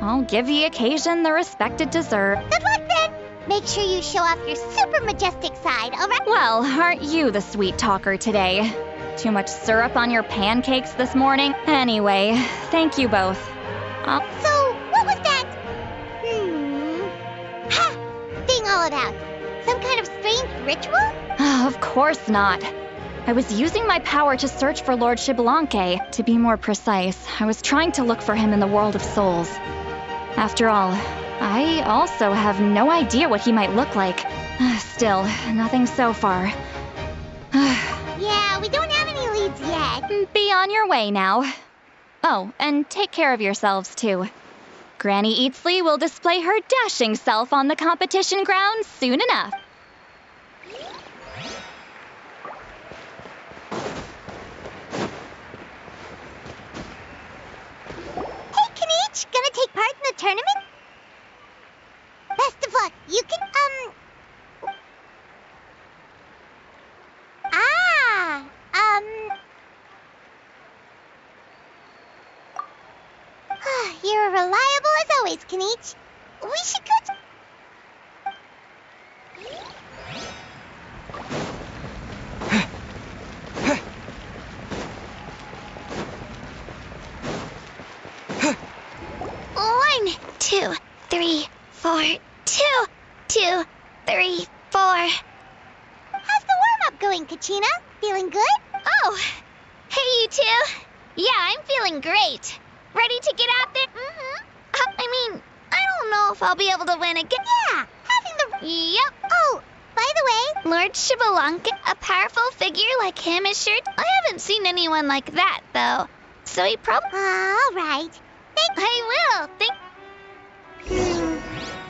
I'll give the occasion the respect it deserves. Good luck then! Make sure you show off your super majestic side, alright? Well, aren't you the sweet talker today? Too much syrup on your pancakes this morning? Anyway, thank you both. So, what was that? Ha! Thing all about? Some kind of strange ritual? Of course not. I was using my power to search for Lord Xbalanque. To be more precise, I was trying to look for him in the world of souls. After all, I also have no idea what he might look like. Still, nothing so far. Yeah, we don't have any leads yet. Be on your way now. Oh, and take care of yourselves, too. Granny Eatsley will display her dashing self on the competition grounds soon enough. Hey, Kanich, gonna take part in the tournament? Best of luck. You can, You're reliable as always, Kanich. We should go One, 2, 3, 4. 2, 2, 3, 4. How's the warm-up going, Kachina? Feeling good? Oh, hey, you two. Yeah, I'm feeling great. Ready to get out there? I mean, I don't know if I'll be able to win again. Yeah, having the... Yep. Oh, by the way... Lord Xbalanque, a powerful figure like him is sure... I haven't seen anyone like that, though. So he probably... All right. I will.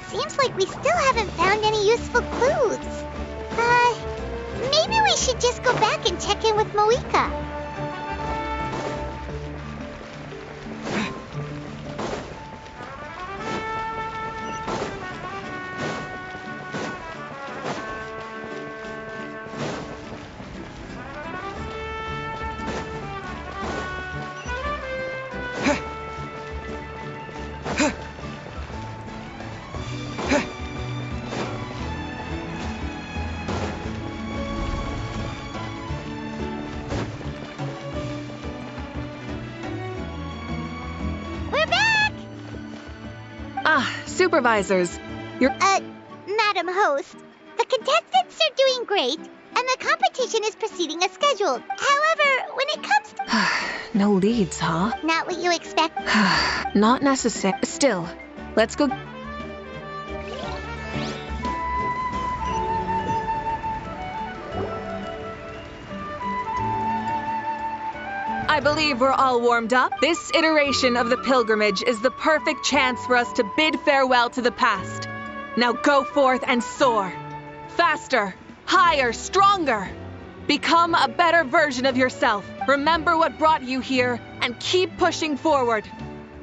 Seems like we still haven't found any useful clues. Maybe we should just go back and check in with Mavuika. Supervisors, Madam Host, the contestants are doing great, and the competition is proceeding as scheduled. However, when it comes to... No leads, huh? Not what you expect. Not necessary. Still, let's go... I believe we're all warmed up. This iteration of the pilgrimage is the perfect chance for us to bid farewell to the past. Now go forth and soar. Faster, higher, stronger. Become a better version of yourself. Remember what brought you here and keep pushing forward.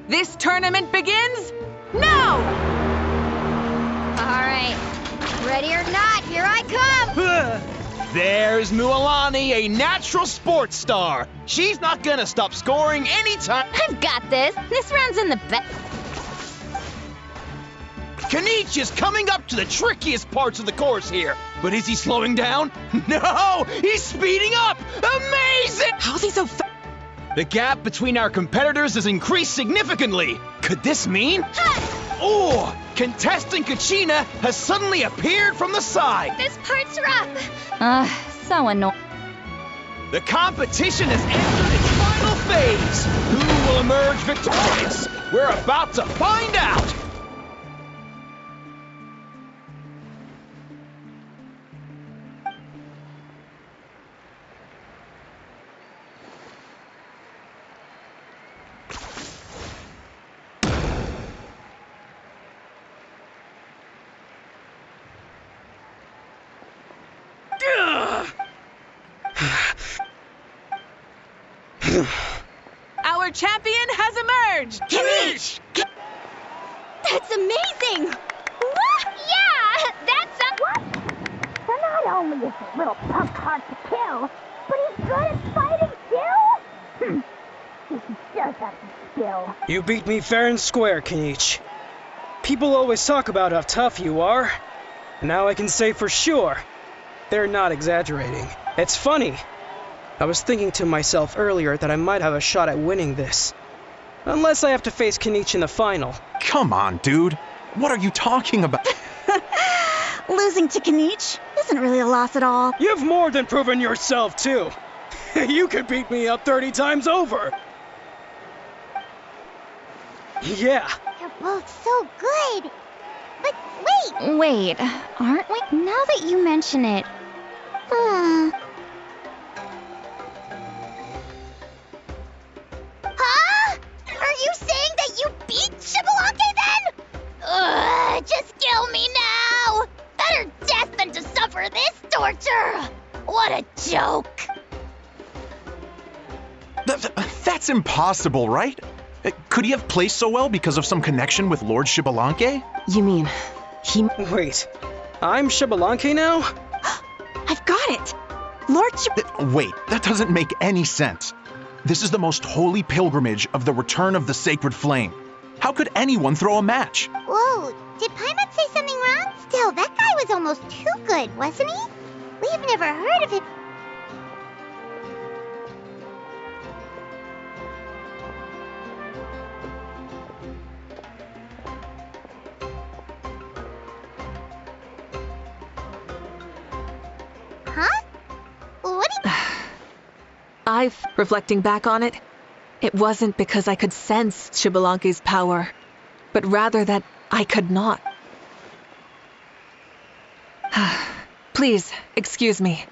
This tournament begins now! All right. Ready or not, here I come! There's Mualani, a natural sports star. She's not gonna stop scoring anytime. I've got this. This round's in the back. Kanich is coming up to the trickiest parts of the course here. But is he slowing down? No! He's speeding up! Amazing! How's he so fast? The gap between our competitors has increased significantly. Could this mean? Oh! Contestant Kachina has suddenly appeared from the side. This part's rough. So annoying. The competition has entered its final phase. Who will emerge victorious? We're about to find out. champion has emerged! Kinich! That's amazing! What? Yeah, that's a... What? So not only is this little punk hard to kill, but he's good at fighting too? He does have some skill. You beat me fair and square, Kinich. People always talk about how tough you are. Now I can say for sure, they're not exaggerating. It's funny. I was thinking to myself earlier that I might have a shot at winning this. Unless I have to face Kinich in the final. Come on, dude. What are you talking about? Losing to Kinich isn't really a loss at all. You've more than proven yourself, too. You could beat me up 30 times over. Yeah. You're both so good. But wait! Wait, aren't we? Now that you mention it. Huh? Are you saying that you beat Xbalanque then? Just kill me now! Better death than to suffer this torture! What a joke! That's impossible, right? Could he have placed so well because of some connection with Lord Xbalanque? You mean, he... Wait, I'm Xbalanque now? I've got it! Lord Wait, that doesn't make any sense. This is the most holy pilgrimage of the return of the sacred flame. How could anyone throw a match? Whoa, did Paimon say something wrong? Still, that guy was almost too good, wasn't he? We've never heard of him. Huh? What do you... Reflecting back on it, it wasn't because I could sense Xbalanque's power, but rather that I could not. Please, excuse me.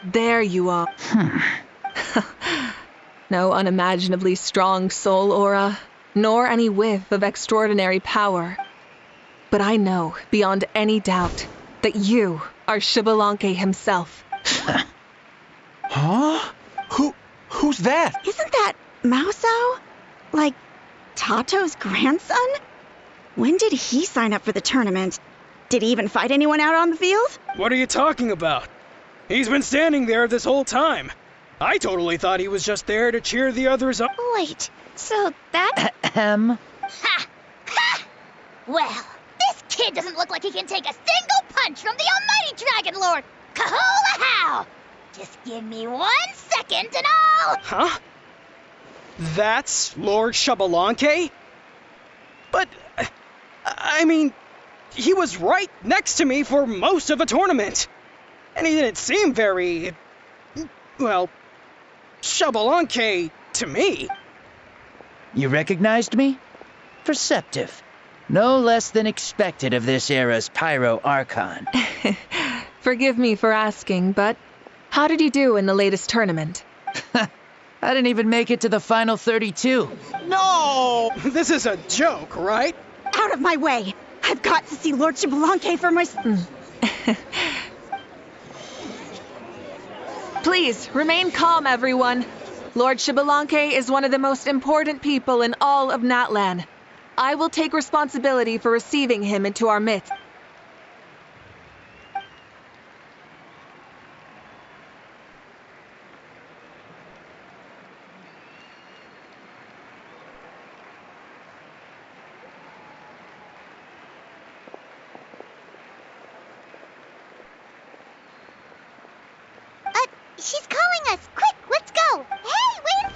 There you are. No unimaginably strong soul aura, nor any whiff of extraordinary power. But I know, beyond any doubt, that you are Xbalanque himself. Huh? Who's that? Isn't that Mausao? Like, Tato's grandson? When did he sign up for the tournament? Did he even fight anyone out on the field? What are you talking about? He's been standing there this whole time. I totally thought he was just there to cheer the others on. Wait, so that... Um. Ha! Ha! Well, this kid doesn't look like he can take a single punch from the almighty Dragon Lord! Kahola how! Just give me 1 second and I'll... Huh? That's Lord Xbalanque? But, I mean, he was right next to me for most of the tournament. And he didn't seem very, well, Xbalanque to me. You recognized me? Perceptive. No less than expected of this era's Pyro Archon. Forgive me for asking, but how did you do in the latest tournament? I didn't even make it to the final 32. No! This is a joke, right? Out of my way! I've got to see Lord Xbalanque for myself. Please, remain calm, everyone. Lord Xbalanque is one of the most important people in all of Natlan. I will take responsibility for receiving him into our midst. She's calling us! Quick, let's go! Hey, wait!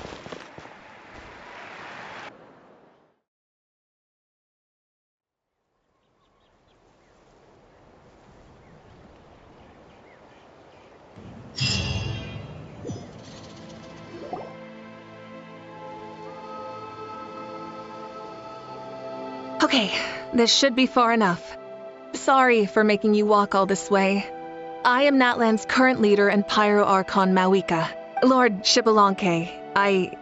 Okay, this should be far enough. Sorry for making you walk all this way. I am Natlan's current leader and Pyro Archon Mavuika. Lord Xbalanque, I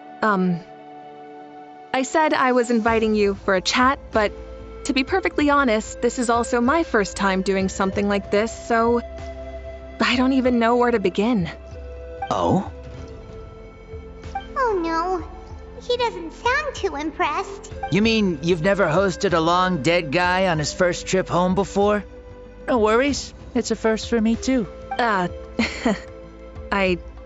said I was inviting you for a chat, but to be perfectly honest, this is also my first time doing something like this, so I don't even know where to begin. Oh? Oh no, he doesn't sound too impressed. You mean you've never hosted a long dead guy on his first trip home before? No worries. It's a first for me, too. I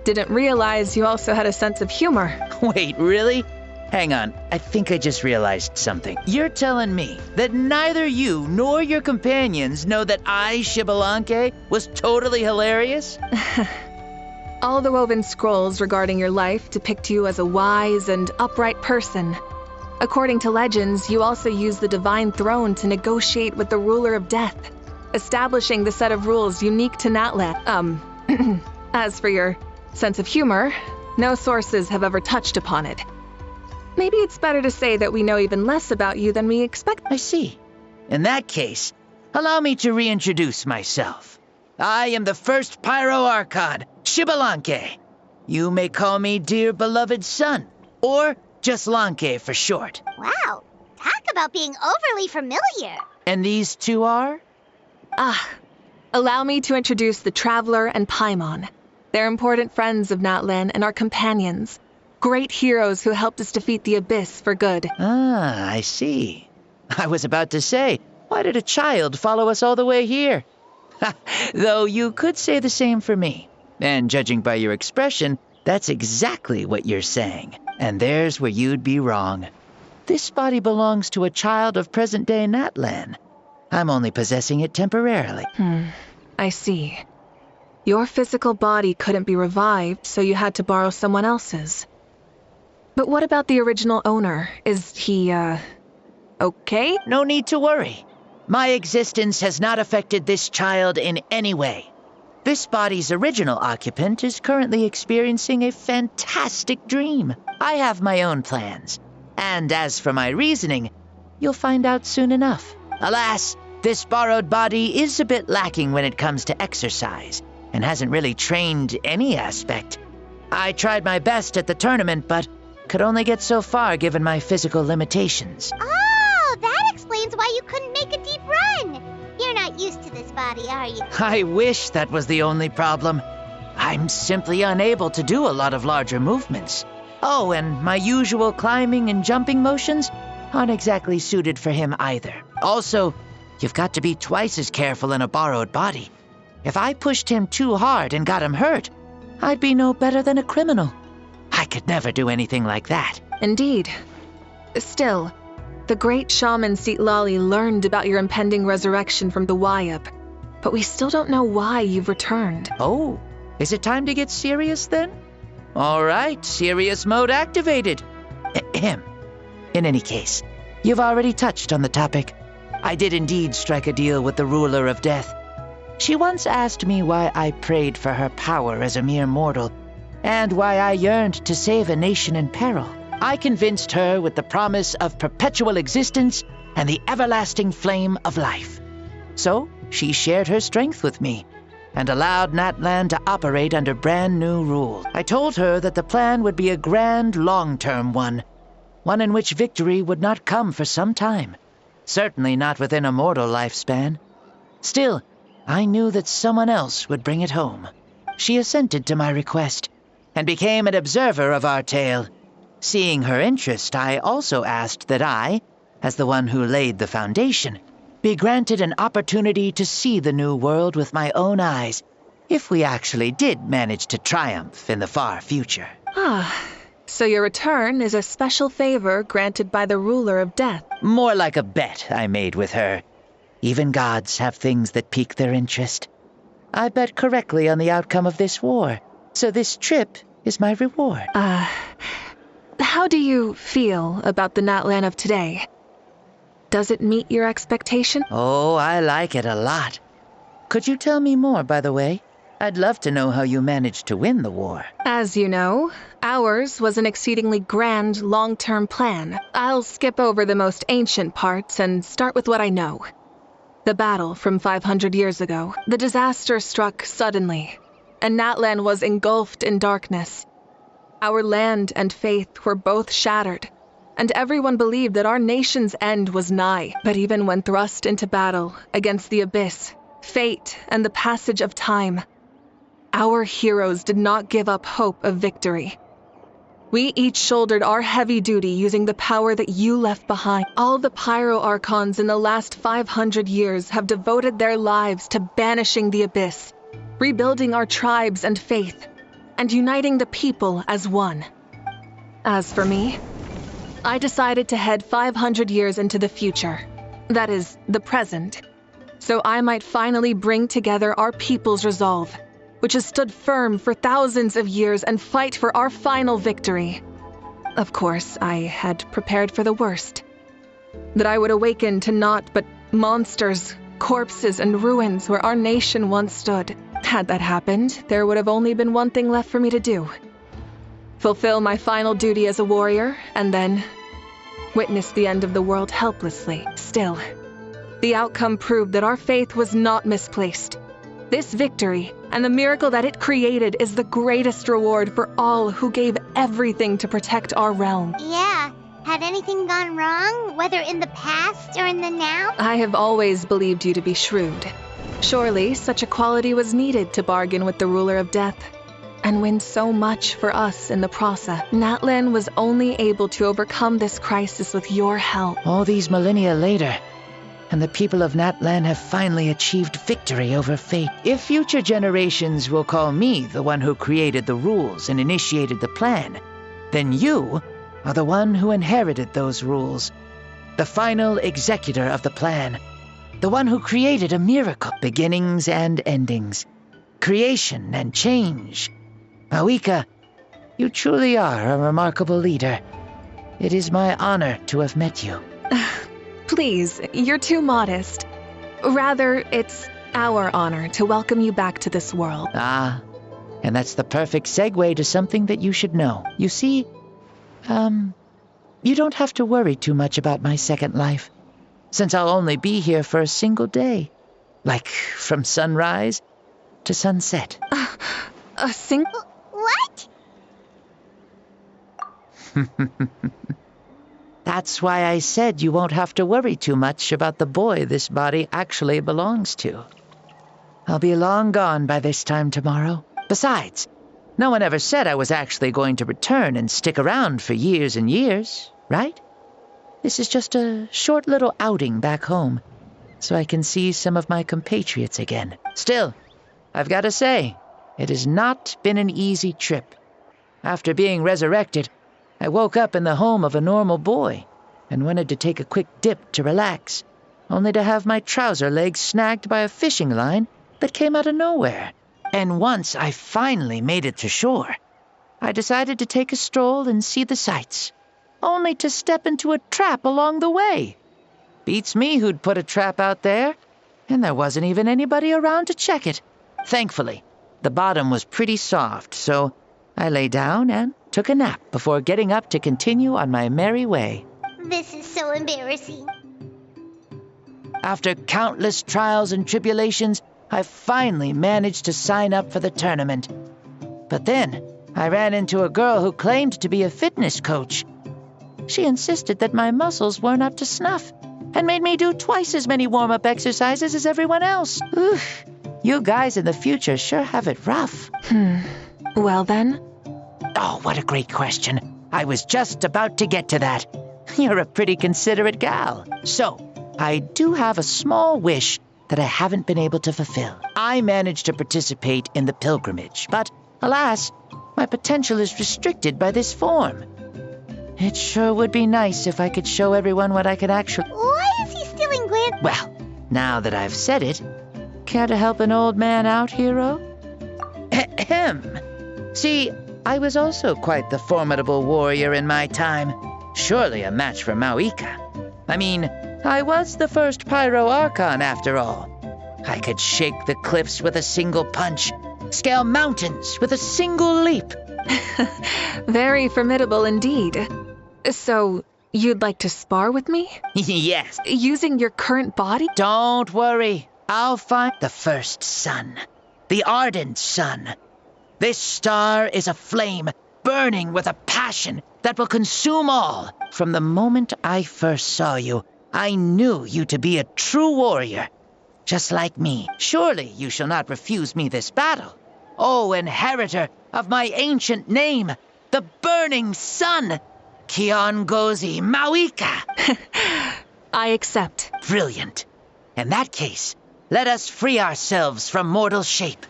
didn't realize you also had a sense of humor. Wait, really? Hang on, I think I just realized something. You're telling me that neither you nor your companions know that I, Xbalanque, was totally hilarious? All the woven scrolls regarding your life depict you as a wise and upright person. According to legends, you also use the divine throne to negotiate with the ruler of death, establishing the set of rules unique to Natlan. As for your sense of humor, no sources have ever touched upon it. Maybe it's better to say that we know even less about you than we expect. I see. In that case, allow me to reintroduce myself. I am the first Pyro Archon, Xbalanque. You may call me dear beloved son, or just Lanque for short. Wow, talk about being overly familiar. And these two are? Allow me to introduce the Traveler and Paimon. They're important friends of Natlan and our companions. Great heroes who helped us defeat the Abyss for good. Ah, I see. I was about to say, why did a child follow us all the way here? Though you could say the same for me. And judging by your expression, that's exactly what you're saying. And there's where you'd be wrong. This body belongs to a child of present-day Natlan. I'm only possessing it temporarily. I see. Your physical body couldn't be revived, so you had to borrow someone else's. But what about the original owner? Is he, okay? No need to worry. My existence has not affected this child in any way. This body's original occupant is currently experiencing a fantastic dream. I have my own plans. And as for my reasoning, you'll find out soon enough. Alas, this borrowed body is a bit lacking when it comes to exercise, and hasn't really trained any aspect. I tried my best at the tournament, but could only get so far given my physical limitations. Oh, that explains why you couldn't make a deep run. You're not used to this body, are you? I wish that was the only problem. I'm simply unable to do a lot of larger movements. Oh, and my usual climbing and jumping motions aren't exactly suited for him either. Also, you've got to be twice as careful in a borrowed body. If I pushed him too hard and got him hurt, I'd be no better than a criminal. I could never do anything like that. Indeed. Still, the great shaman Citlali learned about your impending resurrection from the Wayab, but we still don't know why you've returned. Oh, is it time to get serious then? All right, serious mode activated. Ahem. In any case, you've already touched on the topic. I did indeed strike a deal with the ruler of death. She once asked me why I prayed for her power as a mere mortal, and why I yearned to save a nation in peril. I convinced her with the promise of perpetual existence and the everlasting flame of life. So she shared her strength with me, and allowed Natlan to operate under brand new rule. I told her that the plan would be a grand, long-term one in which victory would not come for some time, certainly not within a mortal lifespan. Still, I knew that someone else would bring it home. She assented to my request, and became an observer of our tale. Seeing her interest, I also asked that I, as the one who laid the foundation, be granted an opportunity to see the new world with my own eyes, if we actually did manage to triumph in the far future. So your return is a special favor granted by the ruler of death. More like a bet I made with her. Even gods have things that pique their interest. I bet correctly on the outcome of this war, so this trip is my reward. How do you feel about the Natlan of today? Does it meet your expectation? Oh, I like it a lot. Could you tell me more, by the way? I'd love to know how you managed to win the war. As you know, ours was an exceedingly grand, long-term plan. I'll skip over the most ancient parts and start with what I know. The battle from 500 years ago. The disaster struck suddenly, and Natlan was engulfed in darkness. Our land and faith were both shattered, and everyone believed that our nation's end was nigh. But even when thrust into battle against the Abyss, fate, and the passage of time, our heroes did not give up hope of victory. We each shouldered our heavy duty using the power that you left behind. All the Pyro Archons in the last 500 years have devoted their lives to banishing the abyss, rebuilding our tribes and faith, and uniting the people as one. As for me, I decided to head 500 years into the future, that is, the present, so I might finally bring together our people's resolve, which has stood firm for thousands of years, and fight for our final victory. Of course, I had prepared for the worst. That I would awaken to naught but monsters, corpses, and ruins where our nation once stood. Had that happened, there would have only been one thing left for me to do. Fulfill my final duty as a warrior, and then witness the end of the world helplessly. Still, the outcome proved that our faith was not misplaced. This victory, and the miracle that it created, is the greatest reward for all who gave everything to protect our realm. Yeah. Had anything gone wrong, whether in the past or in the now? I have always believed you to be shrewd. Surely, such a quality was needed to bargain with the ruler of death, and win so much for us in the process. Natlan was only able to overcome this crisis with your help. All these millennia later, and the people of Natlan have finally achieved victory over fate. If future generations will call me the one who created the rules and initiated the plan, then you are the one who inherited those rules, the final executor of the plan, the one who created a miracle, beginnings and endings, creation and change. Mavuika, you truly are a remarkable leader. It is my honor to have met you. Please, you're too modest. Rather, it's our honor to welcome you back to this world. Ah, and that's the perfect segue to something that you should know. You see, you don't have to worry too much about my second life, since I'll only be here for a single day. Like, from sunrise to sunset. A single... What? That's why I said you won't have to worry too much about the boy this body actually belongs to. I'll be long gone by this time tomorrow. Besides, no one ever said I was actually going to return and stick around for years and years, right? This is just a short little outing back home, so I can see some of my compatriots again. Still, I've got to say, it has not been an easy trip. After being resurrected, I woke up in the home of a normal boy and wanted to take a quick dip to relax, only to have my trouser legs snagged by a fishing line that came out of nowhere. And once I finally made it to shore, I decided to take a stroll and see the sights, only to step into a trap along the way. Beats me who'd put a trap out there, and there wasn't even anybody around to check it. Thankfully, the bottom was pretty soft, so I lay down and took a nap before getting up to continue on my merry way. This is so embarrassing. After countless trials and tribulations, I finally managed to sign up for the tournament. But then, I ran into a girl who claimed to be a fitness coach. She insisted that my muscles weren't up to snuff, and made me do twice as many warm-up exercises as everyone else. Oof, you guys in the future sure have it rough. Well then? Oh, what a great question. I was just about to get to that. You're a pretty considerate gal. So, I do have a small wish that I haven't been able to fulfill. I managed to participate in the pilgrimage, but alas, my potential is restricted by this form. It sure would be nice if I could show everyone what I could actually... Why is he stealing glances? Well, now that I've said it, care to help an old man out, hero? Ahem. See, I was also quite the formidable warrior in my time. Surely a match for Mavuika. I mean, I was the first Pyro Archon after all. I could shake the cliffs with a single punch, scale mountains with a single leap. Very formidable indeed. So, you'd like to spar with me? Yes. Using your current body? Don't worry. I'll find the first sun. The ardent sun. This star is a flame, burning with a passion that will consume all. From the moment I first saw you, I knew you to be a true warrior, just like me. Surely you shall not refuse me this battle. O inheritor of my ancient name, the Burning Sun, Kiongozi Mavuika. I accept. Brilliant. In that case, let us free ourselves from mortal shape.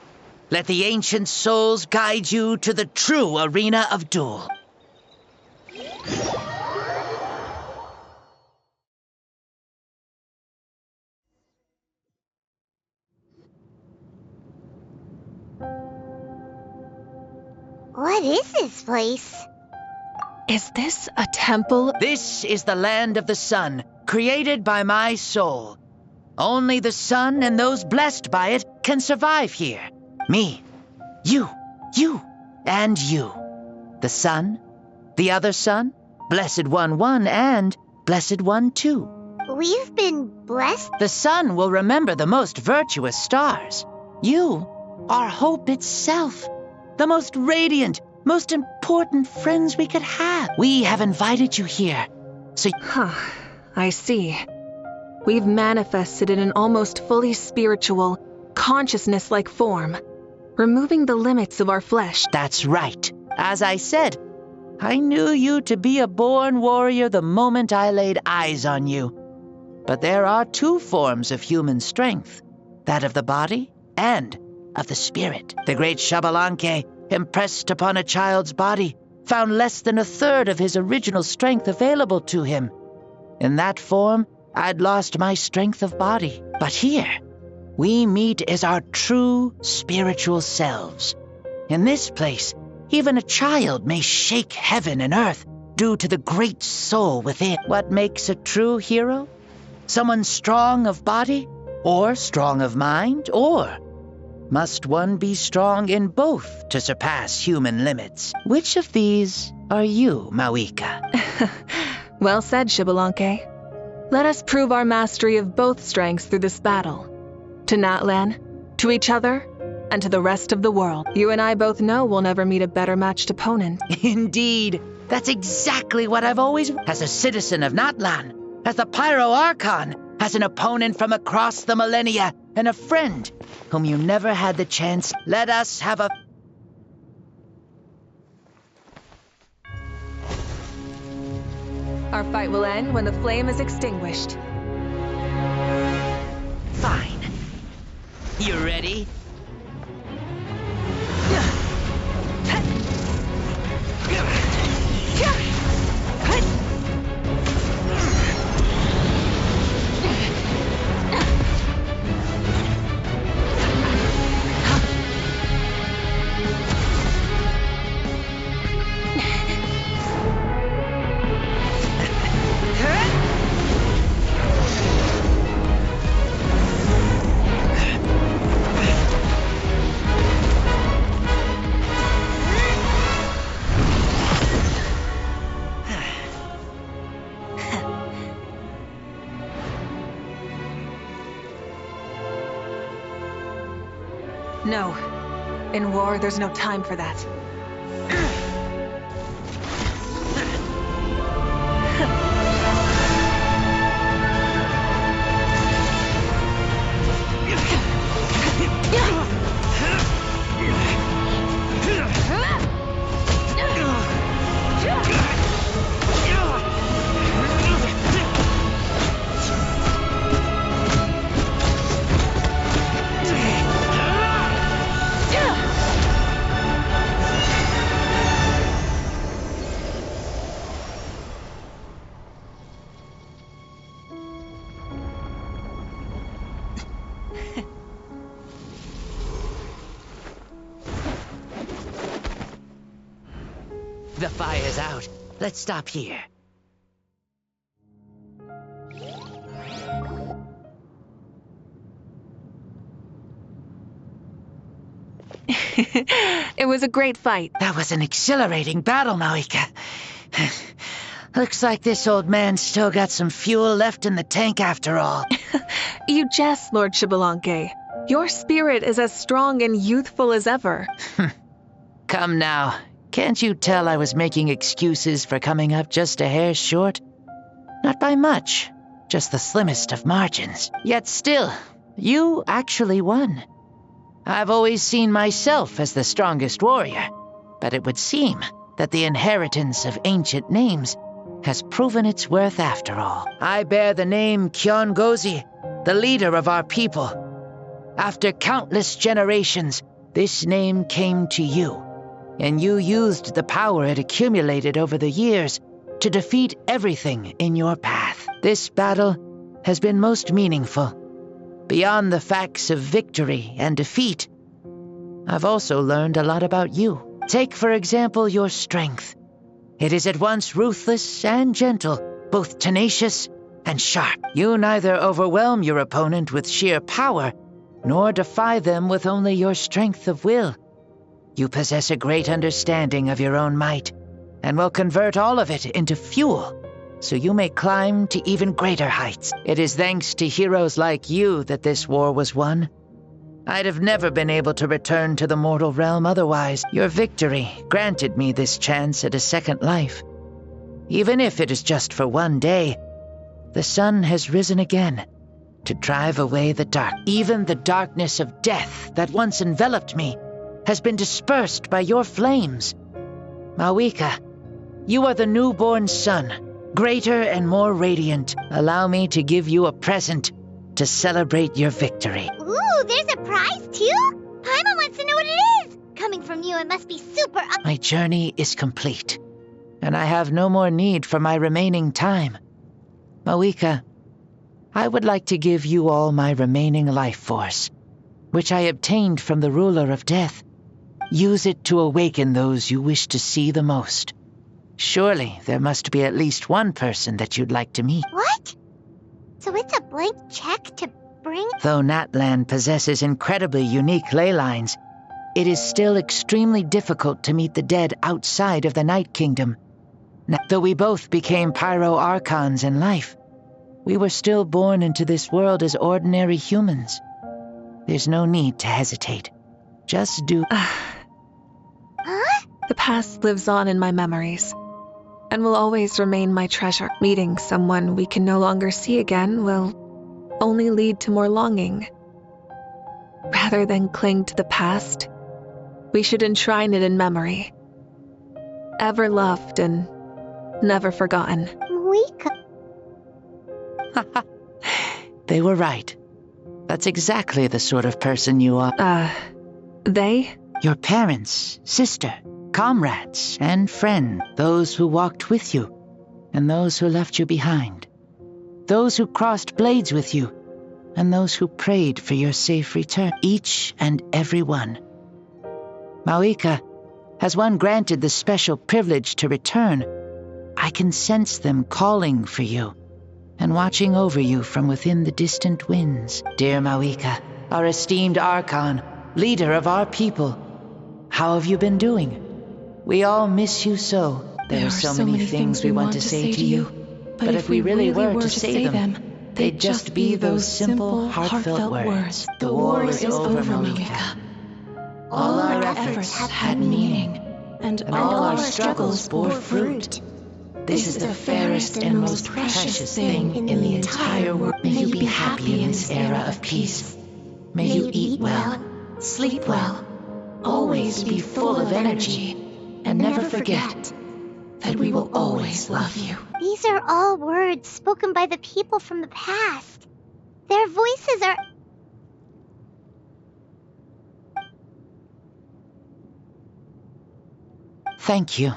Let the ancient souls guide you to the true arena of duel. What is this place? Is this a temple? This is the land of the sun, created by my soul. Only the sun and those blessed by it can survive here. Me, you, and you. The sun, the other sun, Blessed One 1, and Blessed One 2. We've been blessed? The sun will remember the most virtuous stars. You are hope itself. The most radiant, most important friends we could have. We have invited you here, so... I see. We've manifested in an almost fully spiritual, consciousness-like form, removing the limits of our flesh. That's right. As I said, I knew you to be a born warrior the moment I laid eyes on you. But there are two forms of human strength, that of the body and of the spirit. The great Xbalanque, impressed upon a child's body, found less than a third of his original strength available to him. In that form, I'd lost my strength of body. But here, we meet as our true spiritual selves. In this place, even a child may shake heaven and earth due to the great soul within. What makes a true hero? Someone strong of body, or strong of mind, or must one be strong in both to surpass human limits? Which of these are you, Mavuika? Well said, Xbalanque. Let us prove our mastery of both strengths through this battle. To Natlan, to each other, and to the rest of the world. You and I both know we'll never meet a better matched opponent. Indeed. That's exactly what I've always... As a citizen of Natlan, as the Pyro Archon, as an opponent from across the millennia, and a friend whom you never had the chance. Let us have a... Our fight will end when the flame is extinguished. Fine. You ready? No. In war, there's no time for that. The fire's out. Let's stop here. It was a great fight. That was an exhilarating battle, Mavuika. Looks like this old man's still got some fuel left in the tank after all. You jest, Lord Xbalanque. Your spirit is as strong and youthful as ever. Come now. Can't you tell I was making excuses for coming up just a hair short? Not by much, just the slimmest of margins. Yet still, you actually won. I've always seen myself as the strongest warrior, but it would seem that the inheritance of ancient names has proven its worth after all. I bear the name Kyongozi, the leader of our people. After countless generations, this name came to you, and you used the power it accumulated over the years to defeat everything in your path. This battle has been most meaningful. Beyond the facts of victory and defeat, I've also learned a lot about you. Take, for example, your strength. It is at once ruthless and gentle, both tenacious and sharp. You neither overwhelm your opponent with sheer power, nor defy them with only your strength of will. You possess a great understanding of your own might, and will convert all of it into fuel, so you may climb to even greater heights. It is thanks to heroes like you that this war was won. I'd have never been able to return to the mortal realm otherwise. Your victory granted me this chance at a second life. Even if it is just for one day, the sun has risen again to drive away the dark. Even the darkness of death that once enveloped me has been dispersed by your flames. Mavuika, you are the newborn sun, greater and more radiant. Allow me to give you a present to celebrate your victory. Ooh, there's a prize too? Paimon wants to know what it is. Coming from you, it must be super My journey is complete, and I have no more need for my remaining time. Mavuika, I would like to give you all my remaining life force, which I obtained from the ruler of death. Use it to awaken those you wish to see the most. Surely there must be at least one person that you'd like to meet. What? So it's a blank check to bring? Though Natlan possesses incredibly unique ley lines, it is still extremely difficult to meet the dead outside of the Night Kingdom. Though we both became Pyro Archons in life, we were still born into this world as ordinary humans. There's no need to hesitate. Just do... The past lives on in my memories, and will always remain my treasure. Meeting someone we can no longer see again will only lead to more longing. Rather than cling to the past, we should enshrine it in memory. Ever loved and never forgotten. Mavuika. They were right. That's exactly the sort of person you are. They? Your parents, sister, comrades, and friend. Those who walked with you, and those who left you behind. Those who crossed blades with you, and those who prayed for your safe return. Each and every one. Mavuika, has one granted the special privilege to return, I can sense them calling for you, and watching over you from within the distant winds. Dear Mavuika, our esteemed Archon, leader of our people, how have you been doing? We all miss you so. There are so many things we want to say to you, but if we really were to say them, they'd just be those simple, heartfelt words. The war is over, Mavuika. All our efforts had meaning, and all our struggles bore fruit. This is the fairest and most precious thing in the entire world. May you be happy in this era of peace. May you eat well, sleep well, always be full of energy, and never forget that we will always love you. These are all words spoken by the people from the past. Their voices are... Thank you.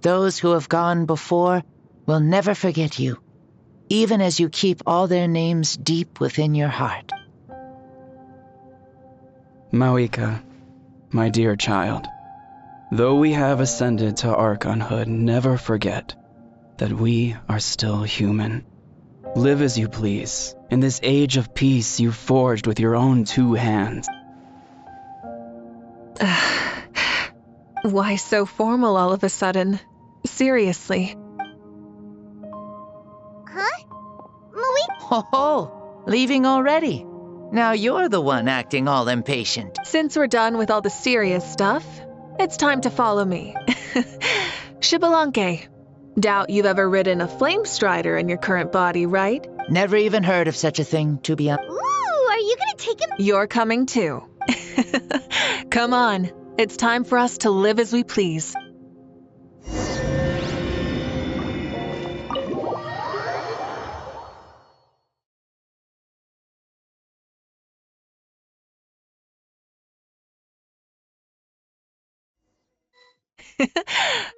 Those who have gone before will never forget you, even as you keep all their names deep within your heart. Mavuika, my dear child, though we have ascended to Archonhood, never forget that we are still human. Live as you please, in this age of peace you forged with your own 2 hands. Why so formal all of a sudden? Seriously. Huh? Mavuika? Ho-ho! Leaving already? Now you're the one acting all impatient. Since we're done with all the serious stuff, it's time to follow me. Xbalanque. Doubt you've ever ridden a flame strider in your current body, right? Never even heard of such a thing, to be honest. Ooh, are you gonna take him? You're coming too. Come on. It's time for us to live as we please.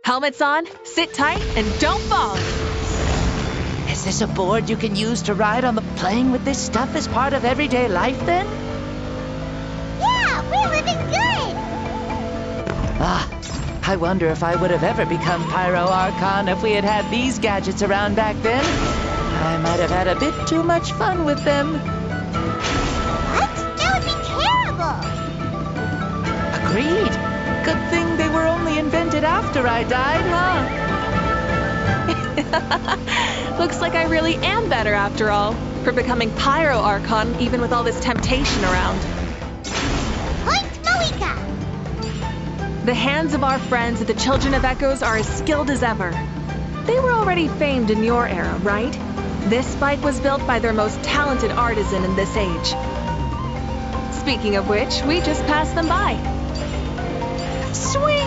Helmets on, sit tight, and don't fall. Is this a board you can use to ride on the... Playing with this stuff is part of everyday life, then? Yeah, we're living good! I wonder if I would have ever become Pyro Archon if we had had these gadgets around back then. I might have had a bit too much fun with them. What? That would be terrible! Agreed. Good thing they were only invented after I died, huh? Looks like I really am better after all, for becoming Pyro Archon even with all this temptation around. Point Mavuika! The hands of our friends at the Children of Echoes are as skilled as ever. They were already famed in your era, right? This spike was built by their most talented artisan in this age. Speaking of which, we just passed them by. Sweet!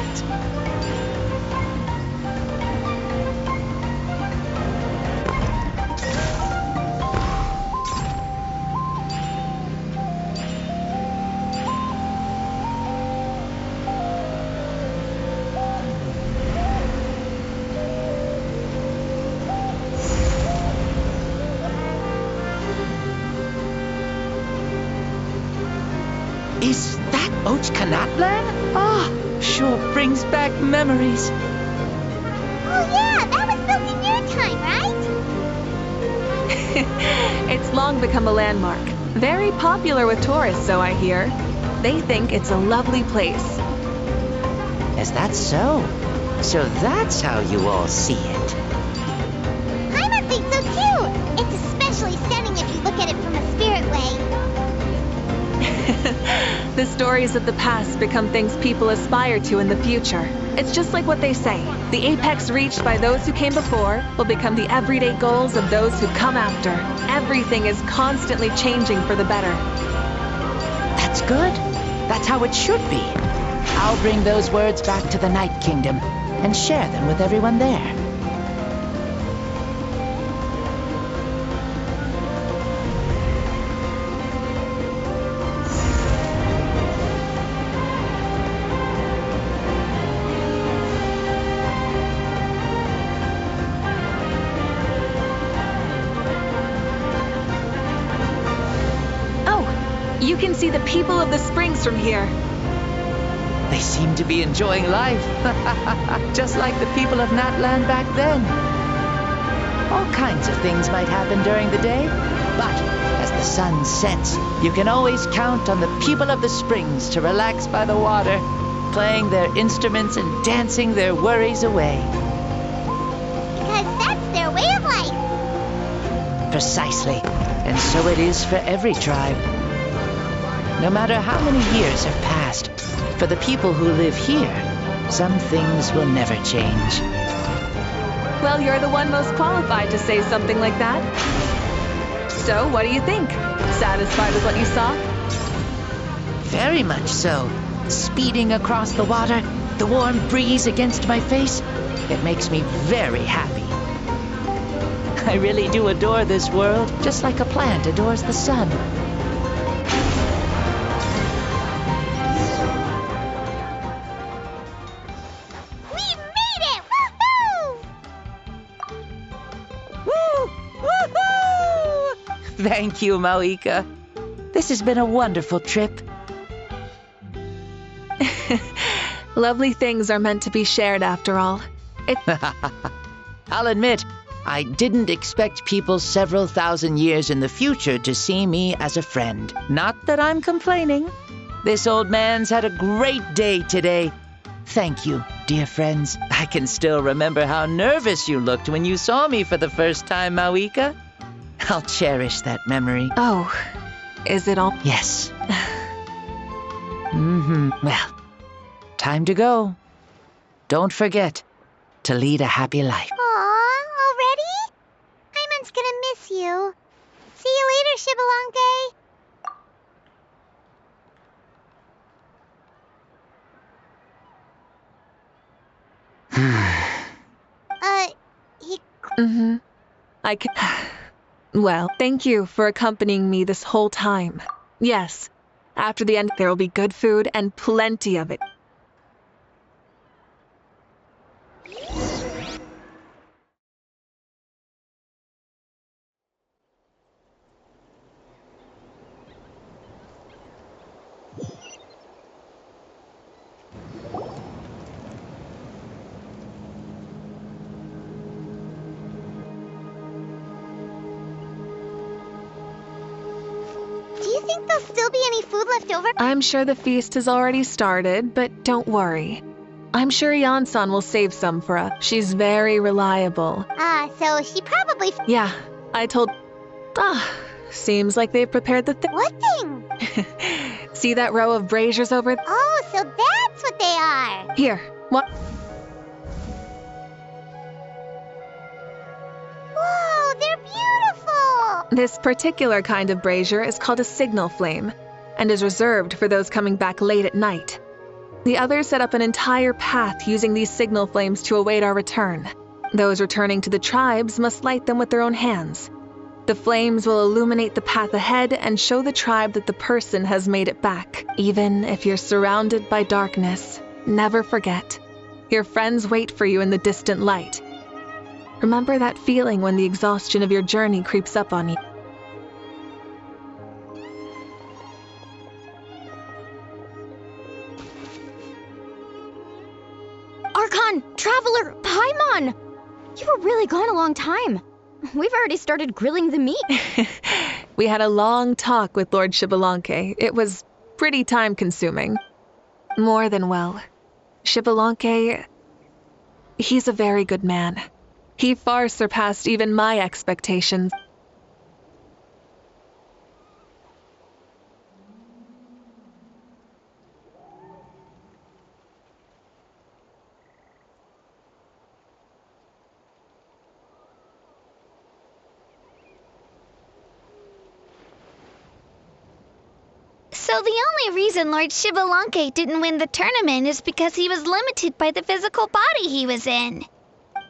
Is that Natlan? Sure brings back memories. Oh yeah, that was built in your time, right? It's long become a landmark. Very popular with tourists, so I hear. They think it's a lovely place. Is that so? So that's how you all see it. I think so too! It's especially stunning if you look at it from a spirit way. The stories of the past become things people aspire to in the future. It's just like what they say. The apex reached by those who came before will become the everyday goals of those who come after. Everything is constantly changing for the better. That's good. That's how it should be. I'll bring those words back to the Night Kingdom and share them with everyone there. You can see the people of the springs from here. They seem to be enjoying life, just like the people of Natlan back then. All kinds of things might happen during the day, but as the sun sets, you can always count on the people of the springs to relax by the water, playing their instruments and dancing their worries away. Because that's their way of life. Precisely, and so it is for every tribe. No matter how many years have passed, for the people who live here, some things will never change. Well, you're the one most qualified to say something like that. So, what do you think? Satisfied with what you saw? Very much so. Speeding across the water, the warm breeze against my face, it makes me very happy. I really do adore this world, just like a plant adores the sun. Thank you, Mavuika. This has been a wonderful trip. Lovely things are meant to be shared after all. I'll admit, I didn't expect people several thousand years in the future to see me as a friend. Not that I'm complaining. This old man's had a great day today. Thank you, dear friends. I can still remember how nervous you looked when you saw me for the first time, Mavuika. I'll cherish that memory. Oh, is it all? Yes. Well, time to go. Don't forget to lead a happy life. Aw, already? Hyman's gonna miss you. See you later, Xbalanque. Mm-hmm. I can... Well, thank you for accompanying me this whole time. Yes, after the end, there will be good food and plenty of it. Do you think there'll still be any food left over? I'm sure the feast has already started, but don't worry. I'm sure Yansan will save some for us. She's very reliable. So she probably... Yeah, I told... Seems like they've prepared the thing. What thing? See that row of braziers over there? Oh, so that's what they are. Here, what? Whoa, they're beautiful! This particular kind of brazier is called a signal flame, and is reserved for those coming back late at night. The others set up an entire path using these signal flames to await our return. Those returning to the tribes must light them with their own hands. The flames will illuminate the path ahead and show the tribe that the person has made it back. Even if you're surrounded by darkness, never forget. Your friends wait for you in the distant light. Remember that feeling when the exhaustion of your journey creeps up on you. Archon! Traveler! Paimon! You were really gone a long time. We've already started grilling the meat. We had a long talk with Lord Xbalanque. It was pretty time-consuming. More than well. Xbalanque, he's a very good man. He far surpassed even my expectations. So the only reason Lord Xbalanque didn't win the tournament is because he was limited by the physical body he was in.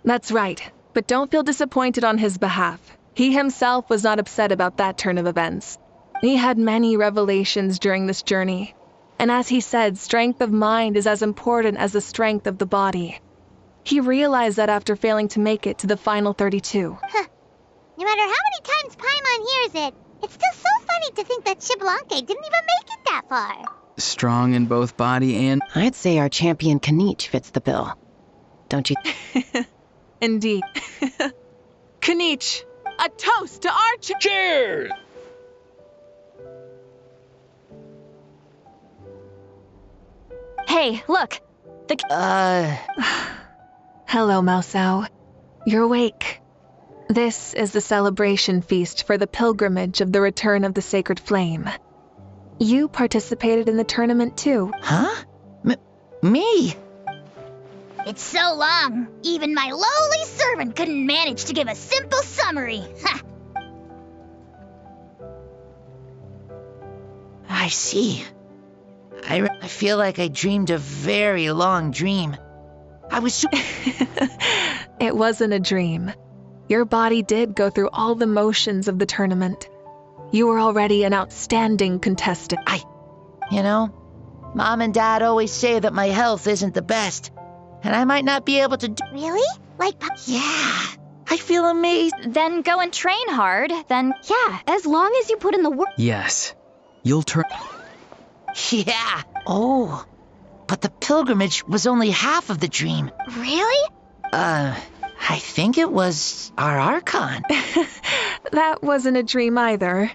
That's right, but don't feel disappointed on his behalf. He himself was not upset about that turn of events. He had many revelations during this journey, and as he said, strength of mind is as important as the strength of the body. He realized that after failing to make it to the final 32. Huh. No matter how many times Paimon hears it, it's still so funny to think that Xbalanque didn't even make it that far. Strong in both body and... I'd say our champion Kanich fits the bill. Don't you? Indeed. Kanich, a toast to Archon! Cheers! Hey, look! Hello, Mausau. You're awake. This is the celebration feast for the pilgrimage of the return of the sacred flame. You participated in the tournament too. Huh? Me? It's so long, even my lowly servant couldn't manage to give a simple summary. Ha! I see. I feel like I dreamed a very long dream. I was It wasn't a dream. Your body did go through all the motions of the tournament. You were already an outstanding contestant. You know, Mom and Dad always say that my health isn't the best, and I might not be able to do... Really? Yeah, I feel amazing. Then go and train hard, then... Yeah, as long as you put in the work. Yes. You'll turn... Yeah. Oh, but the pilgrimage was only half of the dream. Really? I think it was our Archon. That wasn't a dream either.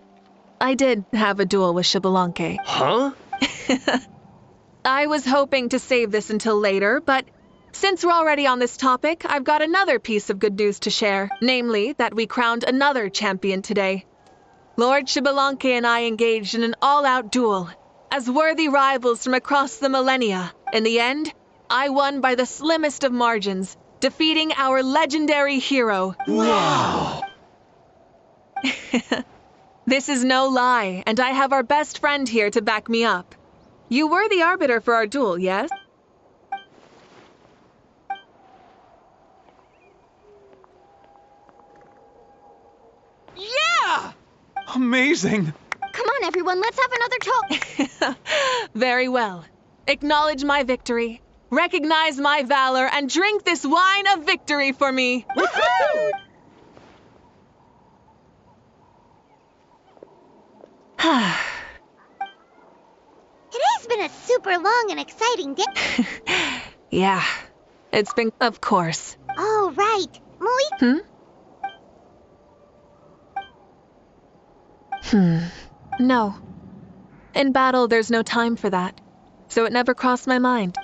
I did have a duel with Xbalanque. Huh? I was hoping to save this until later, but since we're already on this topic, I've got another piece of good news to share, namely that we crowned another champion today. Lord Xbalanque and I engaged in an all-out duel. As worthy rivals from across the millennia, in the end, I won by the slimmest of margins, defeating our legendary hero. Wow! This is no lie, and I have our best friend here to back me up. You were the arbiter for our duel, yes? Amazing. Come on, everyone, let's have another talk. Very well. Acknowledge my victory, recognize my valor, and drink this wine of victory for me. Woohoo! It has been a super long and exciting day. Yeah, it's been, of course. Oh, right. No. In battle, there's no time for that, so it never crossed my mind.